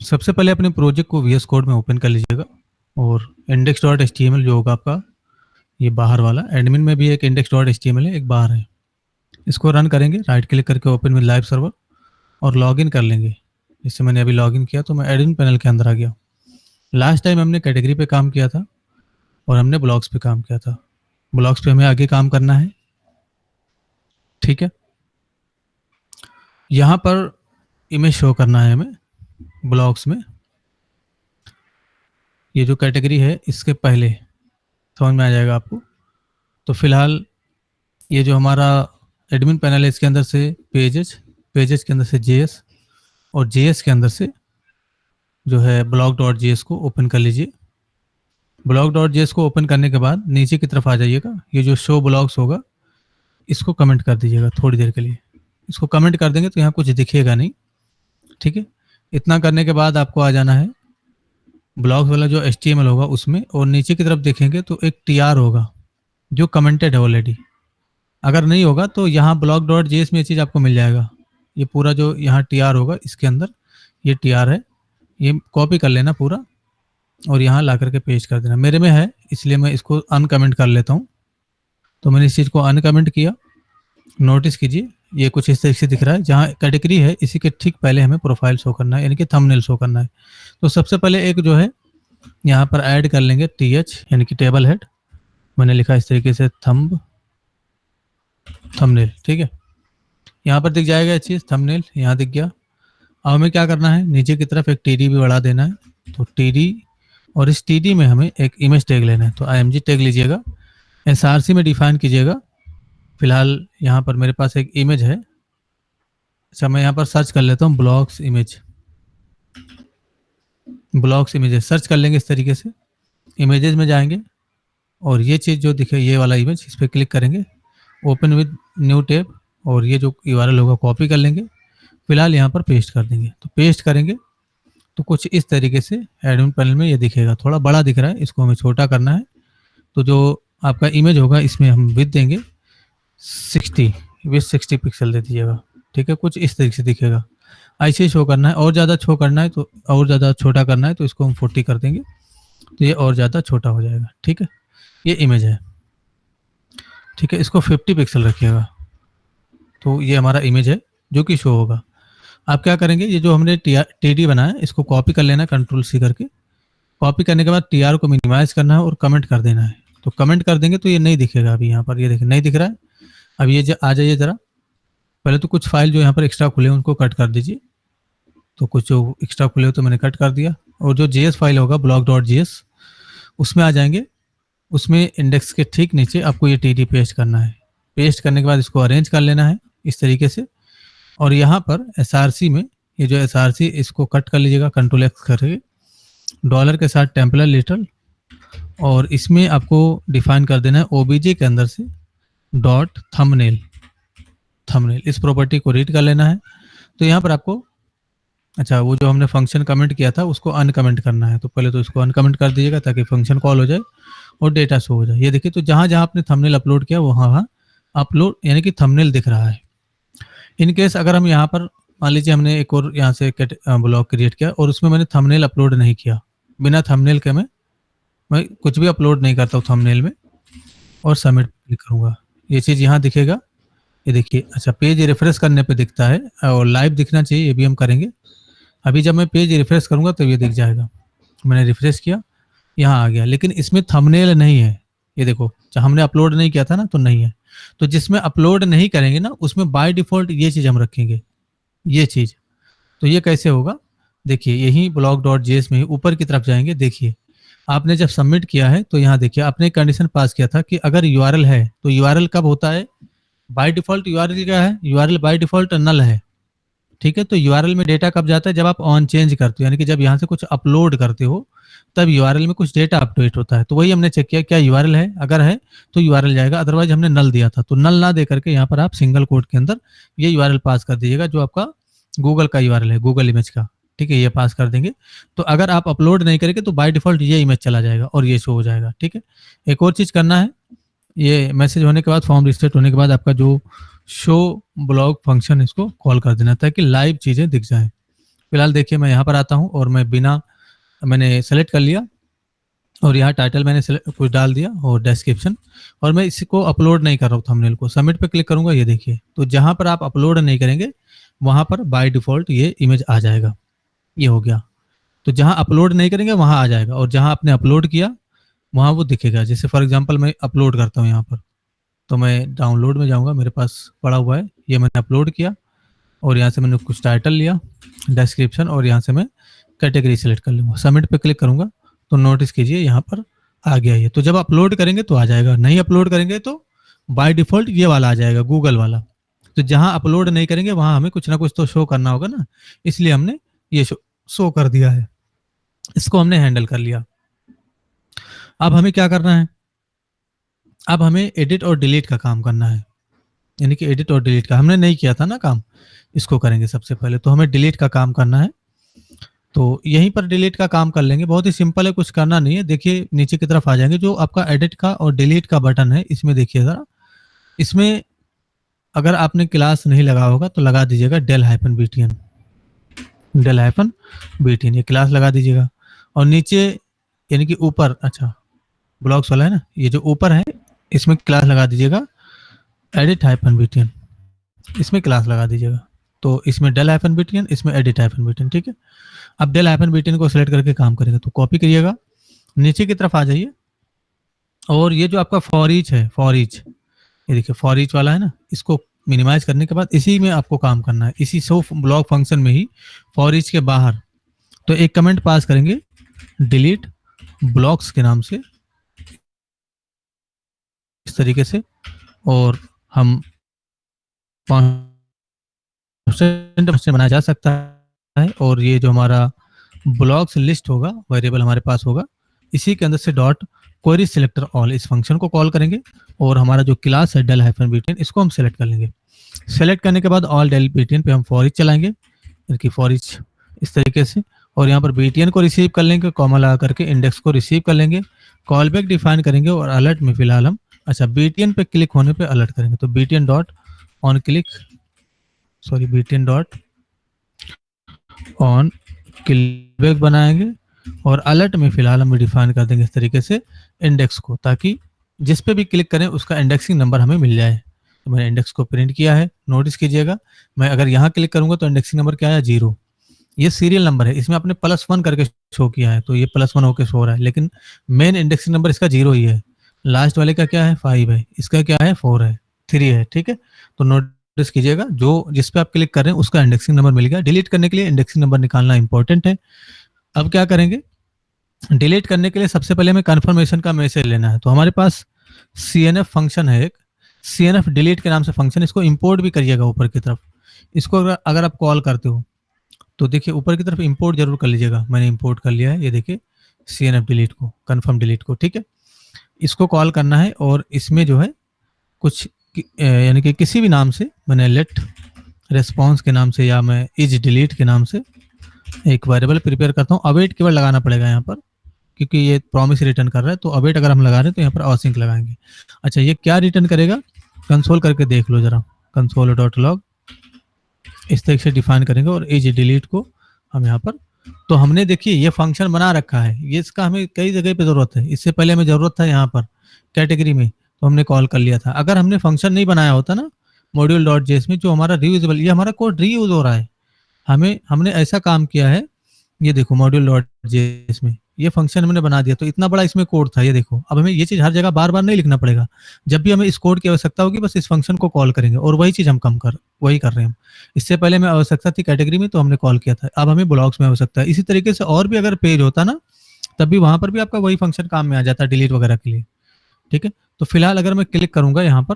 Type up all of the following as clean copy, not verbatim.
सबसे पहले अपने प्रोजेक्ट को VS कोड में ओपन कर लीजिएगा और index.html जो होगा आपका ये बाहर वाला, एडमिन में भी एक index.html है, एक बाहर है। इसको रन करेंगे, राइट क्लिक करके ओपन विद लाइव सर्वर और लॉगिन कर लेंगे। जिससे मैंने अभी लॉगिन किया तो मैं एडमिन पैनल के अंदर आ गया। लास्ट टाइम हमने कैटेगरी पे काम किया था और हमने ब्लॉग्स पे काम किया था। ब्लॉग्स पे हमें आगे काम करना है, ठीक है। यहाँ पर इमेज शो करना है हमें ब्लॉग्स में। ये जो कैटेगरी है इसके पहले समझ में आ जाएगा आपको। तो फिलहाल ये जो हमारा एडमिन पैनल है इसके अंदर से पेजेस के अंदर से जेएस और जेएस के अंदर से जो है blog.js को ओपन कर लीजिए। blog.js को ओपन करने के बाद नीचे की तरफ आ जाइएगा। ये जो शो ब्लॉग्स होगा इसको कमेंट कर दीजिएगा थोड़ी देर के लिए। इसको कमेंट कर देंगे तो यहाँ कुछ दिखेगा नहीं, ठीक है। इतना करने के बाद आपको आ जाना है ब्लॉग्स वाला जो HTML होगा उसमें, और नीचे की तरफ देखेंगे तो एक TR होगा जो कमेंटेड है ऑलरेडी। अगर नहीं होगा तो यहाँ blog.js में ये चीज़ आपको मिल जाएगा। ये पूरा जो यहाँ TR होगा इसके अंदर ये TR है, ये कॉपी कर लेना पूरा और यहाँ ला करके पेस्ट कर देना। मेरे में है इसलिए मैं इसको अनकमेंट कर लेता हूँ। तो मैंने इस चीज़ को अनकमेंट किया। नोटिस कीजिए ये कुछ इस तरीके से दिख रहा है। जहाँ कैटेगरी है इसी के ठीक पहले हमें प्रोफाइल शो करना है, यानी कि थंबनेल शो करना है। तो सबसे पहले एक जो है यहाँ पर ऐड कर लेंगे TH यानी कि टेबल हेड। मैंने लिखा इस तरीके से थंबनेल, ठीक है। यहाँ पर दिख जाएगा ये चीज़ थंबनेल, यहाँ दिख गया। अब हमें क्या करना है, नीचे की तरफ एक TD भी बढ़ा देना है। तो TD और इस TD में हमें एक इमेज टैग लेना है। तो IMG टैग लीजिएगा, SRC में डिफाइन कीजिएगा। फिलहाल यहाँ पर मेरे पास एक इमेज है। अच्छा मैं यहाँ पर सर्च कर लेता हूँ ब्लॉग्स इमेजेस सर्च कर लेंगे इस तरीके से। इमेजेस में जाएंगे और ये चीज़ जो दिखे ये वाला इमेज, इस पर क्लिक करेंगे, ओपन विद न्यू टैब, और ये जो URL होगा कॉपी कर लेंगे। फिलहाल यहाँ पर पेस्ट कर देंगे। तो पेस्ट करेंगे तो कुछ इस तरीके से एडमिन पैनल में ये दिखेगा। थोड़ा बड़ा दिख रहा है, इसको हमें छोटा करना है। तो जो आपका इमेज होगा इसमें हम विड्थ देंगे 60 पिक्सल दे दीजिएगा, ठीक है। कुछ इस तरीके से दिखेगा, ऐसे शो करना है। और ज़्यादा शो करना है तो और ज़्यादा छोटा करना है तो इसको हम 40 कर देंगे तो ये और ज़्यादा छोटा हो जाएगा, ठीक है। ये इमेज है, ठीक है। इसको 50 पिक्सल रखिएगा तो ये हमारा इमेज है जो कि शो होगा। आप क्या करेंगे, ये जो हमने TD बनाया इसको कॉपी कर लेना, Ctrl+C करके। कॉपी करने के बाद TR को मिनिमाइज करना है और कमेंट कर देना है। तो कमेंट कर देंगे तो ये नहीं दिखेगा। अभी यहाँ पर ये देखिए नहीं दिख रहा है। अब ये आ जाइए ज़रा, पहले तो कुछ फाइल जो यहाँ पर एक्स्ट्रा खुले उनको कट कर दीजिए। तो कुछ जो एक्स्ट्रा खुले हो तो मैंने कट कर दिया। और जो JS फाइल होगा blog.js उसमें आ जाएंगे। उसमें इंडेक्स के ठीक नीचे आपको ये TD पेस्ट करना है। पेस्ट करने के बाद इसको अरेंज कर लेना है इस तरीके से। और यहाँ पर SRC में ये जो SRC इसको कट कर लीजिएगा Ctrl+X करके, डॉलर के साथ टेम्पलर लिटल, और इसमें आपको डिफाइन कर देना है OBJ के अंदर से डॉट थंबनेल। इस प्रॉपर्टी को रीड कर लेना है। तो यहाँ पर आपको अच्छा वो जो हमने फंक्शन कमेंट किया था उसको अनकमेंट करना है। तो पहले तो इसको अनकमेंट कर दीजिएगा ताकि फंक्शन कॉल हो जाए और डेटा शो हो जाए। ये देखिए, तो जहाँ जहाँ आपने थंबनेल अपलोड किया वहाँ अपलोड यानी कि थंबनेल दिख रहा है। इन केस अगर हम यहाँ पर मान लीजिए हमने एक और यहाँ से ब्लॉग क्रिएट किया और उसमें मैंने थंबनेल अपलोड नहीं किया, बिना थंबनेल के मैं कुछ भी अपलोड नहीं करता हूँ थंबनेल में, और सबमिट क्लिक करूँगा, ये चीज़ यहाँ दिखेगा। ये देखिए, अच्छा पेज रिफ्रेश करने पे दिखता है और लाइव दिखना चाहिए, ये भी हम करेंगे। अभी जब मैं पेज रिफ्रेश करूँगा तो ये दिख जाएगा। मैंने रिफ्रेश किया, यहाँ आ गया, लेकिन इसमें थंबनेल नहीं है। ये देखो, जहाँ हमने अपलोड नहीं किया था ना तो नहीं है। तो जिसमें अपलोड नहीं करेंगे ना उसमें बाय डिफॉल्ट ये चीज़ हम रखेंगे, ये चीज़। तो ये कैसे होगा, देखिए यही blog.js में ही ऊपर की तरफ जाएंगे। देखिए आपने जब सबमिट किया है तो यहाँ देखिए आपने कंडीशन पास किया था कि अगर URL है तो URL कब होता है, बाय डिफॉल्ट URL क्या है, URL बाय डिफॉल्ट नल है, ठीक है। तो URL में डेटा कब जाता है, जब आप ऑन चेंज करते हो, यानी कि जब यहाँ से कुछ अपलोड करते हो तब URL में कुछ डेटा अपडेट होता है। तो वही हमने चेक किया क्या URL है, अगर है तो URL जाएगा, अदरवाइज हमने नल दिया था। तो नल ना दे करके यहाँ पर आप सिंगल कोट के अंदर ये URL पास कर दीजिएगा जो आपका गूगल का URL है, गूगल इमेज का, ठीक है। ये पास कर देंगे तो अगर आप अपलोड नहीं करेंगे तो बाय डिफॉल्ट ये इमेज चला जाएगा और ये शो हो जाएगा, ठीक है। एक और चीज़ करना है, ये मैसेज होने के बाद, फॉर्म रिसेट होने के बाद आपका जो शो ब्लॉग फंक्शन इसको कॉल कर देना ताकि लाइव चीज़ें दिख जाएं। फिलहाल देखिए मैं यहाँ पर आता हूँ और मैं बिना, मैंने सेलेक्ट कर लिया और यहाँ टाइटल मैंने कुछ डाल दिया और डिस्क्रिप्शन, और मैं इसको अपलोड नहीं कर रहा हूँ थंबनेल को। सबमिट पे क्लिक करूंगा, ये देखिए, तो जहाँ पर आप अपलोड नहीं करेंगे वहाँ पर बाय डिफॉल्ट ये इमेज आ जाएगा। ये हो गया। तो जहाँ अपलोड नहीं करेंगे वहाँ आ जाएगा, और जहाँ आपने अपलोड किया वहाँ वो दिखेगा। जैसे फॉर एग्जांपल मैं अपलोड करता हूँ यहाँ पर, तो मैं डाउनलोड में जाऊँगा, मेरे पास पड़ा हुआ है, ये मैंने अपलोड किया और यहाँ से मैंने कुछ टाइटल लिया, डिस्क्रिप्शन, और यहाँ से मैं कैटेगरी सेलेक्ट कर लूँगा। सबमिट पे क्लिक करूँगा तो नोटिस कीजिए यहाँ पर आ गया ये। तो जब अपलोड करेंगे तो आ जाएगा, नहीं अपलोड करेंगे तो बाय डिफॉल्ट ये वाला आ जाएगा, गूगल वाला। तो जहाँ अपलोड नहीं करेंगे वहाँ हमें कुछ ना कुछ तो शो करना होगा ना, इसलिए हमने ये शो कर दिया है। इसको हमने हैंडल कर लिया। अब हमें क्या करना है, अब हमें एडिट और डिलीट का काम करना है। यानी कि एडिट और डिलीट का हमने नहीं किया था ना काम, इसको करेंगे सबसे पहले। तो हमें डिलीट का काम करना है, तो यहीं पर डिलीट का काम कर लेंगे। बहुत ही सिंपल है, कुछ करना नहीं है। देखिए नीचे की तरफ आ जाएंगे, जो आपका एडिट का और डिलीट का बटन है इसमें देखिए ज़रा, इसमें अगर आपने क्लास नहीं लगा होगा तो लगा दीजिएगा del-btn, del-btn, ये क्लास लगा दीजिएगा। और नीचे यानी कि ऊपर, अच्छा ब्लॉक्स वाला है ना, ये जो ऊपर है इसमें क्लास लगा दीजिएगा edit-btn, इसमें क्लास लगा दीजिएगा। तो इसमें del-btn, इसमें edit-btn, ठीक है। अब del-btn को सिलेक्ट करके काम करेंगे, तो कॉपी करिएगा, नीचे की तरफ आ जाइए, और ये जो आपका फॉर ईच है, फॉर ईच, ये देखिए फॉर ईच वाला है ना, इसको मिनिमाइज करने के बाद इसी में आपको काम करना है, इसी शो ब्लॉक फंक्शन में ही, फॉर ईच के बाहर। तो एक कमेंट पास करेंगे डिलीट ब्लॉक्स के नाम से, इस तरीके से, और हम बनाया जा सकता है। और ये जो हमारा ब्लॉक्स लिस्ट होगा, वेरिएबल हमारे पास होगा, इसी के अंदर से डॉट क्वेरी सिलेक्टर ऑल, इस फंक्शन को कॉल करेंगे, और हमारा जो क्लास है del-btn, इसको हम सेलेक्ट कर लेंगे। सेलेक्ट करने के बाद ऑल del-btn पे हम फॉर ईच चलाएंगे, यानी फॉर ईच इस तरीके से, और यहाँ पर btn को रिसीव कर लेंगे, कॉमा लगा करके इंडेक्स को रिसीव कर लेंगे, कॉल बैक डिफाइन करेंगे, और अलर्ट में फिलहाल हम, अच्छा btn पे क्लिक होने पे अलर्ट करेंगे, तो btn dot on click, sorry btn dot on click back बनाएंगे, और अलर्ट में फिलहाल हम डिफाइन कर देंगे इस तरीके से इंडेक्स को, ताकि जिस पे भी क्लिक करें उसका इंडेक्सिंग नंबर हमें मिल जाए। तो मैंने इंडेक्स को प्रिंट किया है, नोटिस कीजिएगा, मैं अगर यहाँ क्लिक करूंगा तो इंडेक्सिंग नंबर क्या है, 0। ये सीरियल नंबर है, इसमें आपने +1 करके शो किया है, तो ये +1 होकर शो हो रहा है, लेकिन मेन इंडेक्सिंग नंबर इसका 0 ही है। लास्ट वाले का क्या है, 5 है, इसका क्या है, 4 है, 3 है, ठीक है। तो नोटिस कीजिएगा, जो जिस पे आप क्लिक कर रहे हैं उसका इंडेक्सिंग नंबर मिल गया। डिलीट करने के लिए इंडेक्सिंग नंबर निकालना इंपॉर्टेंट है। अब क्या करेंगे, डिलीट करने के लिए सबसे पहले हमें कंफर्मेशन का मैसेज लेना है। तो हमारे पास cnf फंक्शन है एक, cnf डिलीट के नाम से फंक्शन, इसको इंपोर्ट भी करिएगा ऊपर की तरफ। इसको अगर आप कॉल करते हो तो देखिए ऊपर की तरफ इंपोर्ट जरूर कर लीजिएगा। मैंने इंपोर्ट कर लिया है, ये देखिए cnf डिलीट को, कंफर्म डिलीट को, ठीक है। इसको कॉल करना है, और इसमें जो है कुछ यानी कि किसी भी नाम से, मैंने लेट रेस्पॉन्स के नाम से या मैं इज डिलीट के नाम से एक वेरिएबल प्रिपेयर करता हूँ। अवेट केवल लगाना पड़ेगा यहाँ पर, क्योंकि ये प्रॉमिस रिटर्न कर रहा है, तो अवेट अगर हम लगा रहे हैं तो यहाँ पर असिंक लगाएंगे। अच्छा ये क्या रिटर्न करेगा, कंसोल करके देख लो जरा, कंसोल डॉट लॉग इस तरीके से डिफाइन करेंगे, और एज डिलीट को हम यहाँ पर, तो हमने देखिए ये फंक्शन बना रखा है, ये इसका हमें कई जगह पे जरूरत है। इससे पहले हमें जरूरत था यहाँ पर कैटेगरी में, तो हमने कॉल कर लिया था। अगर हमने फंक्शन नहीं बनाया होता ना मॉड्यूल डॉट जेएस में, जो हमारा रीयूजेबल, ये हमारा कोड रीयूज हो रहा है, हमने ऐसा काम किया है, ये देखो मॉड्यूल डॉट जेएस में ये फंक्शन हमने बना दिया, तो इतना बड़ा इसमें कोड था, ये देखो। अब हमें ये चीज हर जगह बार बार नहीं लिखना पड़ेगा, जब भी हमें इस कोड की आवश्यकता होगी बस इस फंक्शन को कॉल करेंगे, और वही चीज हम वही कर रहे हैं हम। इससे पहले हमें आवश्यकता थी कैटेगरी में, तो हमने कॉल किया था, अब हमें ब्लॉक्स में आवश्यकता है। इसी तरीके से और भी अगर पेज होता ना, तब भी वहां पर भी आपका वही फंक्शन काम में आ जाता है डिलीट वगैरह के लिए, ठीक है। तो फिलहाल अगर मैं क्लिक करूंगा यहाँ पर,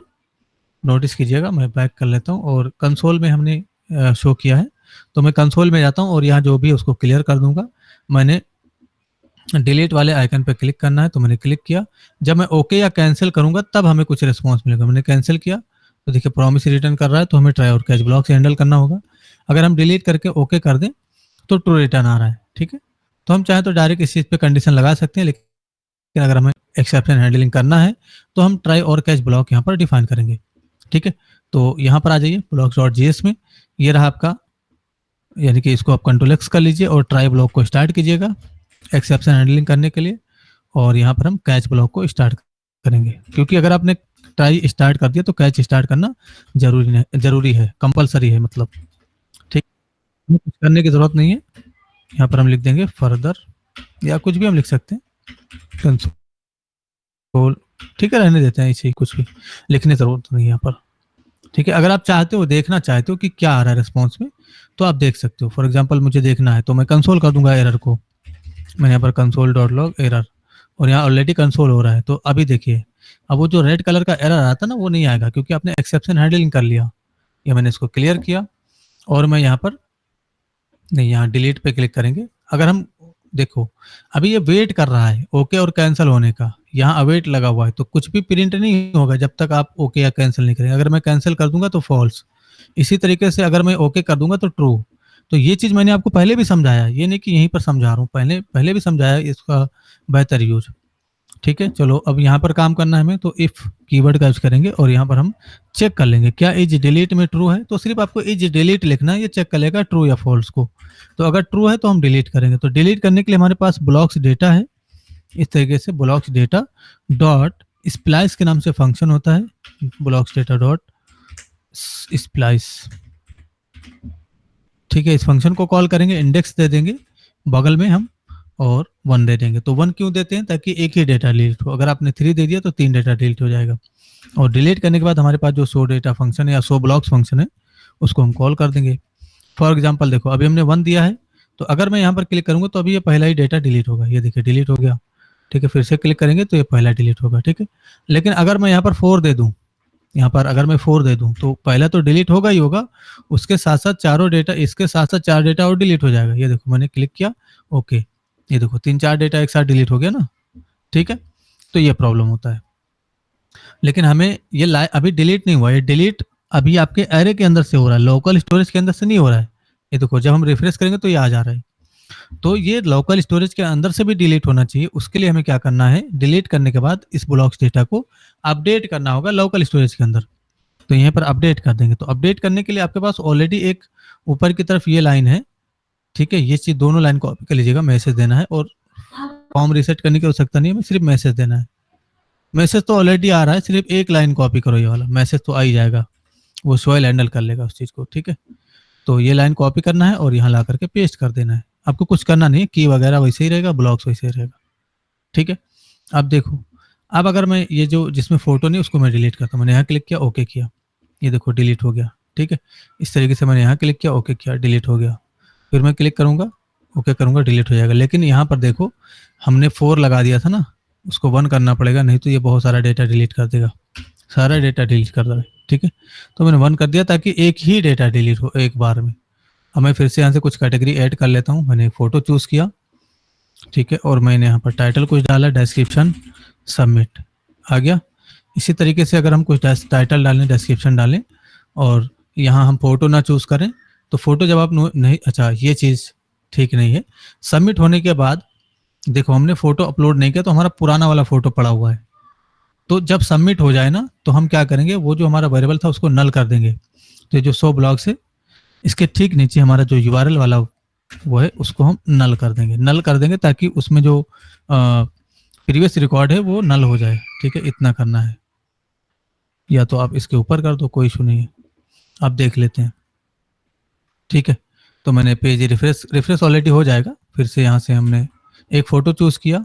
नोटिस कीजिएगा, मैं बैक कर लेता हूँ, और कंसोल में हमने शो किया है, तो मैं कंसोल में जाता हूँ और यहाँ जो भी उसको क्लियर कर दूंगा। मैंने डिलीट वाले आइकन पे क्लिक करना है, तो मैंने क्लिक किया। जब मैं ओके या कैंसिल करूंगा तब हमें कुछ रिस्पॉन्स मिलेगा। मैंने कैंसिल किया तो देखिए प्रॉमिस रिटर्न कर रहा है, तो हमें ट्राई और कैच ब्लॉक से हैंडल करना होगा। अगर हम डिलीट करके ओके कर दें तो ट्रू रिटर्न आ रहा है, ठीक है। तो हम चाहे तो डायरेक्ट इस चीज़ पे कंडीशन लगा सकते हैं, लेकिन अगर हमें एक्सेप्शन हैंडलिंग करना है तो हम ट्राई और कैच ब्लॉक यहाँ पर डिफाइन करेंगे, ठीक है। तो यहाँ पर आ जाइए ब्लॉक्स डॉट जेएस में, ये रहा आपका यानी कि इसको आप कंट्रोल एक्स कर लीजिए और ट्राई ब्लॉक को स्टार्ट कीजिएगा एक्सेप्शन हैंडलिंग करने के लिए, और यहाँ पर हम कैच ब्लॉक को स्टार्ट करेंगे, क्योंकि अगर आपने ट्राई स्टार्ट कर दिया तो कैच स्टार्ट करना जरूरी है, कंपलसरी है मतलब। ठीक, कुछ करने की जरूरत नहीं है। यहाँ पर हम लिख देंगे फर्दर, या कुछ भी हम लिख सकते हैं, कंसोल। ठीक है, रहने देते हैं इसे, कुछ भी लिखने की जरूरत नहीं है यहाँ पर। ठीक है, अगर आप चाहते हो, देखना चाहते हो कि क्या आ रहा है रिस्पॉन्स में, तो आप देख सकते हो। फॉर एग्जांपल मुझे देखना है तो मैं कंसोल कर दूंगा एरर को। मैंने यहाँ पर कंसोल डॉट लॉग एरर, और यहाँ ऑलरेडी कंसोल हो रहा है। तो अभी देखिए, अब वो जो रेड कलर का एरर आता ना, वो नहीं आएगा, क्योंकि आपने एक्सेप्शन हैंडलिंग कर लिया। ये मैंने इसको क्लियर किया, और मैं यहाँ पर नहीं, यहाँ डिलीट पे क्लिक करेंगे। अगर हम देखो, अभी ये वेट कर रहा है ओके और कैंसिल होने का, यहाँ अवेट लगा हुआ है, तो कुछ भी प्रिंट नहीं होगा जब तक आप ओके या कैंसिल नहीं करेंगे। अगर मैं कैंसिल कर दूंगा तो फॉल्स, इसी तरीके से अगर मैं ओके कर दूंगा तो ट्रू। तो ये चीज मैंने आपको पहले भी समझाया, ये नहीं कि यहीं पर समझा रहा हूँ, पहले पहले भी समझाया इसका बेहतर यूज। ठीक है, चलो अब यहाँ पर काम करना है हमें, तो इफ कीवर्ड का यूज करेंगे और यहाँ पर हम चेक कर लेंगे क्या इज डिलीट में ट्रू है। तो सिर्फ आपको इज डिलीट लिखना है, ये चेक कर लेगा ट्रू या फॉल्स को। तो अगर ट्रू है तो हम डिलीट करेंगे। तो डिलीट करने के लिए हमारे पास ब्लॉक्स डेटा है, इस तरीके से ब्लॉक्स डेटा डॉट स्प्लाइस के नाम से फंक्शन होता है, ब्लॉक्स डेटा डॉट स्प्लाइस। ठीक है, इस फंक्शन को कॉल करेंगे, इंडेक्स दे देंगे बगल में हम, और 1 दे देंगे। तो 1 क्यों देते हैं, ताकि एक ही डेटा डिलीट हो। अगर आपने 3 दे दिया तो 3 डेटा डिलीट हो जाएगा। और डिलीट करने के बाद हमारे पास जो शो डेटा फंक्शन है या शो ब्लॉक्स फंक्शन है, उसको हम कॉल कर देंगे। फॉर एग्जाम्पल देखो, अभी हमने 1 दिया है, तो अगर मैं यहाँ पर क्लिक करूंगा तो अभी ये पहला ही डेटा डिलीट होगा। ये देखिए डिलीट हो गया। ठीक है, फिर से क्लिक करेंगे तो ये पहला डिलीट होगा। ठीक है, लेकिन अगर मैं यहाँ पर 4 दे दूँ, यहाँ पर अगर मैं 4 दे दूं तो पहला तो डिलीट होगा ही होगा, उसके साथ साथ चारों डेटा, इसके साथ साथ 4 डेटा और डिलीट हो जाएगा। ये देखो मैंने क्लिक किया, ओके, ये देखो 3-4 डेटा एक साथ डिलीट हो गया ना। ठीक है, तो ये प्रॉब्लम होता है। लेकिन हमें ये अभी डिलीट नहीं हुआ, ये डिलीट अभी आपके एरे के अंदर से हो रहा है, लोकल स्टोरेज के अंदर से नहीं हो रहा है। ये देखो जब हम रिफ्रेश करेंगे तो ये आ जा रहा है। तो ये लोकल स्टोरेज के अंदर से भी डिलीट होना चाहिए। उसके लिए हमें क्या करना है, डिलीट करने के बाद इस ब्लॉक्स डेटा को अपडेट करना होगा लोकल स्टोरेज के अंदर। तो यहाँ पर अपडेट कर देंगे। तो अपडेट करने के लिए आपके पास ऑलरेडी एक ऊपर की तरफ ये लाइन है। ठीक है, ये चीज दोनों लाइन कॉपी कर लीजिएगा, मैसेज देना है, और फॉर्म रीसेट करने की आवश्यकता नहीं है, सिर्फ मैसेज देना है। मैसेज तो ऑलरेडी आ रहा है, सिर्फ एक लाइन कॉपी करो, ये वाला मैसेज तो आ ही जाएगा, वो सोयल हैंडल कर लेगा उस चीज को। ठीक है, तो ये लाइन कॉपी करना है और यहाँ ला करके पेस्ट कर देना है। आपको कुछ करना नहीं है, की वगैरह वैसे ही रहेगा, ब्लॉक्स वैसे ही रहेगा। ठीक है, अब देखो, अब अगर मैं ये जो जिसमें फोटो नहीं उसको मैं डिलीट करता हूँ, मैंने यहाँ क्लिक किया, ओके किया, ये देखो डिलीट हो गया। ठीक है, इस तरीके से मैंने यहाँ क्लिक किया, ओके किया, डिलीट हो गया। फिर मैं क्लिक करूंगा, ओके करूंगा, डिलीट हो जाएगा। लेकिन यहाँ पर देखो हमने 4 लगा दिया था ना, उसको 1 करना पड़ेगा, नहीं तो ये बहुत सारा डेटा डिलीट कर देगा, सारा डेटा डिलीट कर देगा। ठीक है, तो मैंने 1 कर दिया ताकि एक ही डेटा डिलीट हो एक बार में। अब मैं फिर से यहाँ से कुछ कैटेगरी ऐड कर लेता हूँ। मैंने फोटो चूज किया, ठीक है, और मैंने यहाँ पर टाइटल कुछ डाला, डिस्क्रिप्शन, सबमिट, आ गया। इसी तरीके से अगर हम कुछ टाइटल डालें, डिस्क्रिप्शन डालें, और यहाँ हम फोटो ना चूज करें, तो फोटो जब आप नहीं, अच्छा ये चीज़ ठीक नहीं है। सबमिट होने के बाद देखो हमने फोटो अपलोड नहीं किया, तो हमारा पुराना वाला फोटो पड़ा हुआ है। तो जब सबमिट हो जाए ना, तो हम क्या करेंगे, वो जो हमारा वेरिएबल था उसको नल कर देंगे। तो ये जो शो ब्लॉक्स है, इसके ठीक नीचे हमारा जो यूआरएल वाला वो है, उसको हम नल कर देंगे। नल कर देंगे ताकि उसमें जो प्रीवियस रिकॉर्ड है वो नल हो जाए। ठीक है, इतना करना है, या तो आप इसके ऊपर कर दो, कोई इशू नहीं है। आप देख लेते हैं। ठीक है, तो मैंने पेज रिफ्रेश ऑलरेडी हो जाएगा। फिर से यहाँ से हमने एक फ़ोटो चूज़ किया,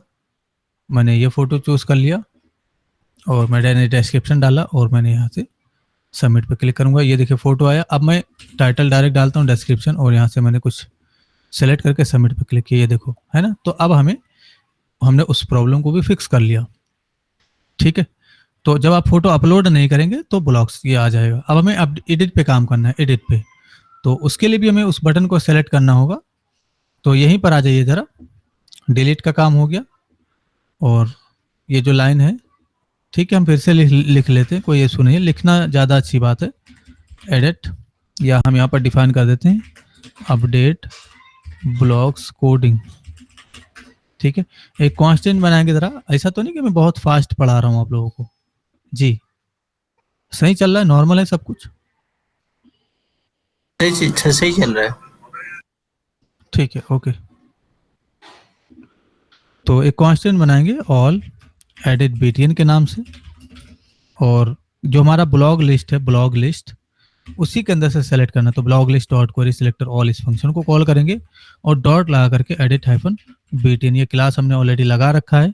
मैंने ये फ़ोटो चूज़ कर लिया, और मैंने डिस्क्रिप्शन डाला, और मैंने यहाँ से सबमिट पे क्लिक करूँगा। ये देखिए फ़ोटो आया। अब मैं टाइटल डायरेक्ट डालता हूँ, डिस्क्रिप्शन, और यहाँ से मैंने कुछ सेलेक्ट करके सबमिट पे क्लिक किया, ये देखो है ना। तो अब हमने उस प्रॉब्लम को भी फिक्स कर लिया। ठीक है, तो जब आप फोटो अपलोड नहीं करेंगे तो ब्लॉक्स ये आ जाएगा। अब हमें अब एडिट पे काम करना है, एडिट पे। तो उसके लिए भी हमें उस बटन को सेलेक्ट करना होगा। तो यहीं पर आ जाइए जरा, डिलीट का काम हो गया, और ये जो लाइन है, ठीक है, हम फिर से लिख लेते हैं, कोई इशू नहीं है, लिखना ज़्यादा अच्छी बात है। एडिट, या हम यहाँ पर डिफाइन कर देते हैं अपडेट ब्लॉक्स कोडिंग। ठीक है, एक कांस्टेंट बनाएंगे जरा, ऐसा तो नहीं कि मैं बहुत फास्ट पढ़ा रहा हूँ आप लोगों को। जी, सही चल रहा है, नॉर्मल है सब कुछ। सही चल रहा है। ठीक है, ओके। तो एक कांस्टेंट बनाएंगे ऑल एडिट बीटीएन के नाम से, और जो हमारा ब्लॉग लिस्ट है, ब्लॉग लिस्ट उसी के अंदर से सेलेक्ट करना। तो blog list dot query selector all इस फंक्शन को कॉल करेंगे और डॉट लगा करके एडिट हाइफन बीटीएन, ये क्लास हमने ऑलरेडी लगा रखा है,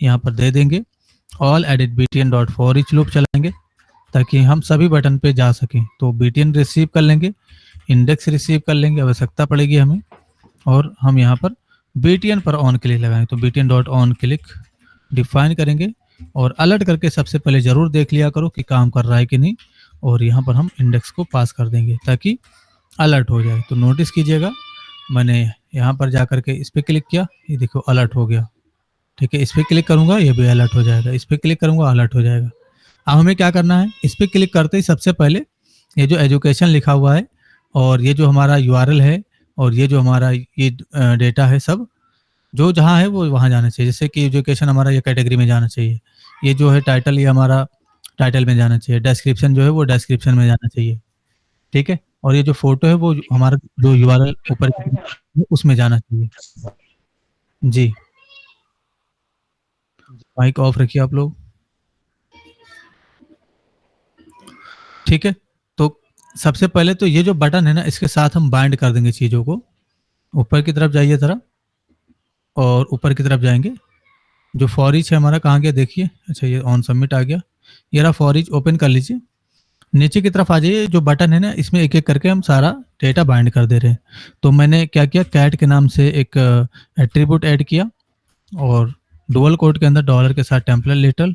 यहाँ पर दे देंगे। All edit BTN dot for each loop चलाएंगे ताकि हम सभी बटन पे जा सकें। तो बीटीएन रिसीव कर लेंगे, इंडेक्स रिसीव कर लेंगे, आवश्यकता पड़ेगी हमें, और हम यहाँ पर बीटीएन पर ऑन क्लिक लगाएंगे। तो BTN dot on click define करेंगे और अलर्ट करके सबसे पहले जरूर देख लिया करो कि काम कर रहा है कि नहीं, और यहाँ पर हम इंडेक्स को पास कर देंगे ताकि अलर्ट हो जाए। तो नोटिस कीजिएगा, मैंने यहाँ पर जा करके इस पर क्लिक किया, ये देखो अलर्ट हो गया। ठीक है, इस पर क्लिक करूंगा ये भी अलर्ट हो जाएगा, इस पर क्लिक करूंगा अलर्ट हो जाएगा। अब हमें क्या करना है, इस पर क्लिक करते ही सबसे पहले ये जो एजुकेशन लिखा हुआ है और ये जो हमारा यूआरएल है और ये जो हमारा ये डेटा है, सब जो जहाँ है वो वहाँ जाना चाहिए। जैसे कि एजुकेशन हमारा ये कैटेगरी में जाना चाहिए, ये जो है टाइटल, ये हमारा टाइटल में जाना चाहिए, डिस्क्रिप्शन जो है वो डिस्क्रिप्शन में जाना चाहिए। ठीक है, और ये जो फोटो है वो हमारा जो यूआरएल ऊपर उसमें जाना चाहिए। जी, माइक ऑफ रखिए आप लोग। ठीक है, तो सबसे पहले तो ये जो बटन है ना, इसके साथ हम बाइंड कर देंगे चीज़ों को। ऊपर की तरफ जाइए ज़रा, और ऊपर की तरफ जाएंगे, जो फॉर ईच है हमारा कहाँ गया देखिए, अच्छा ये ऑन सबमिट आ गया, ये रहा फॉर ईच, ओपन कर लीजिए। नीचे की तरफ आ जाइए, जो बटन है ना इसमें एक एक करके हम सारा डेटा बाइंड कर दे रहे हैं। तो मैंने क्या किया, कैट के नाम से एक एट्रीब्यूट ऐड किया और डुअल कोड के अंदर डॉलर के साथ टेम्पलेट लिटल,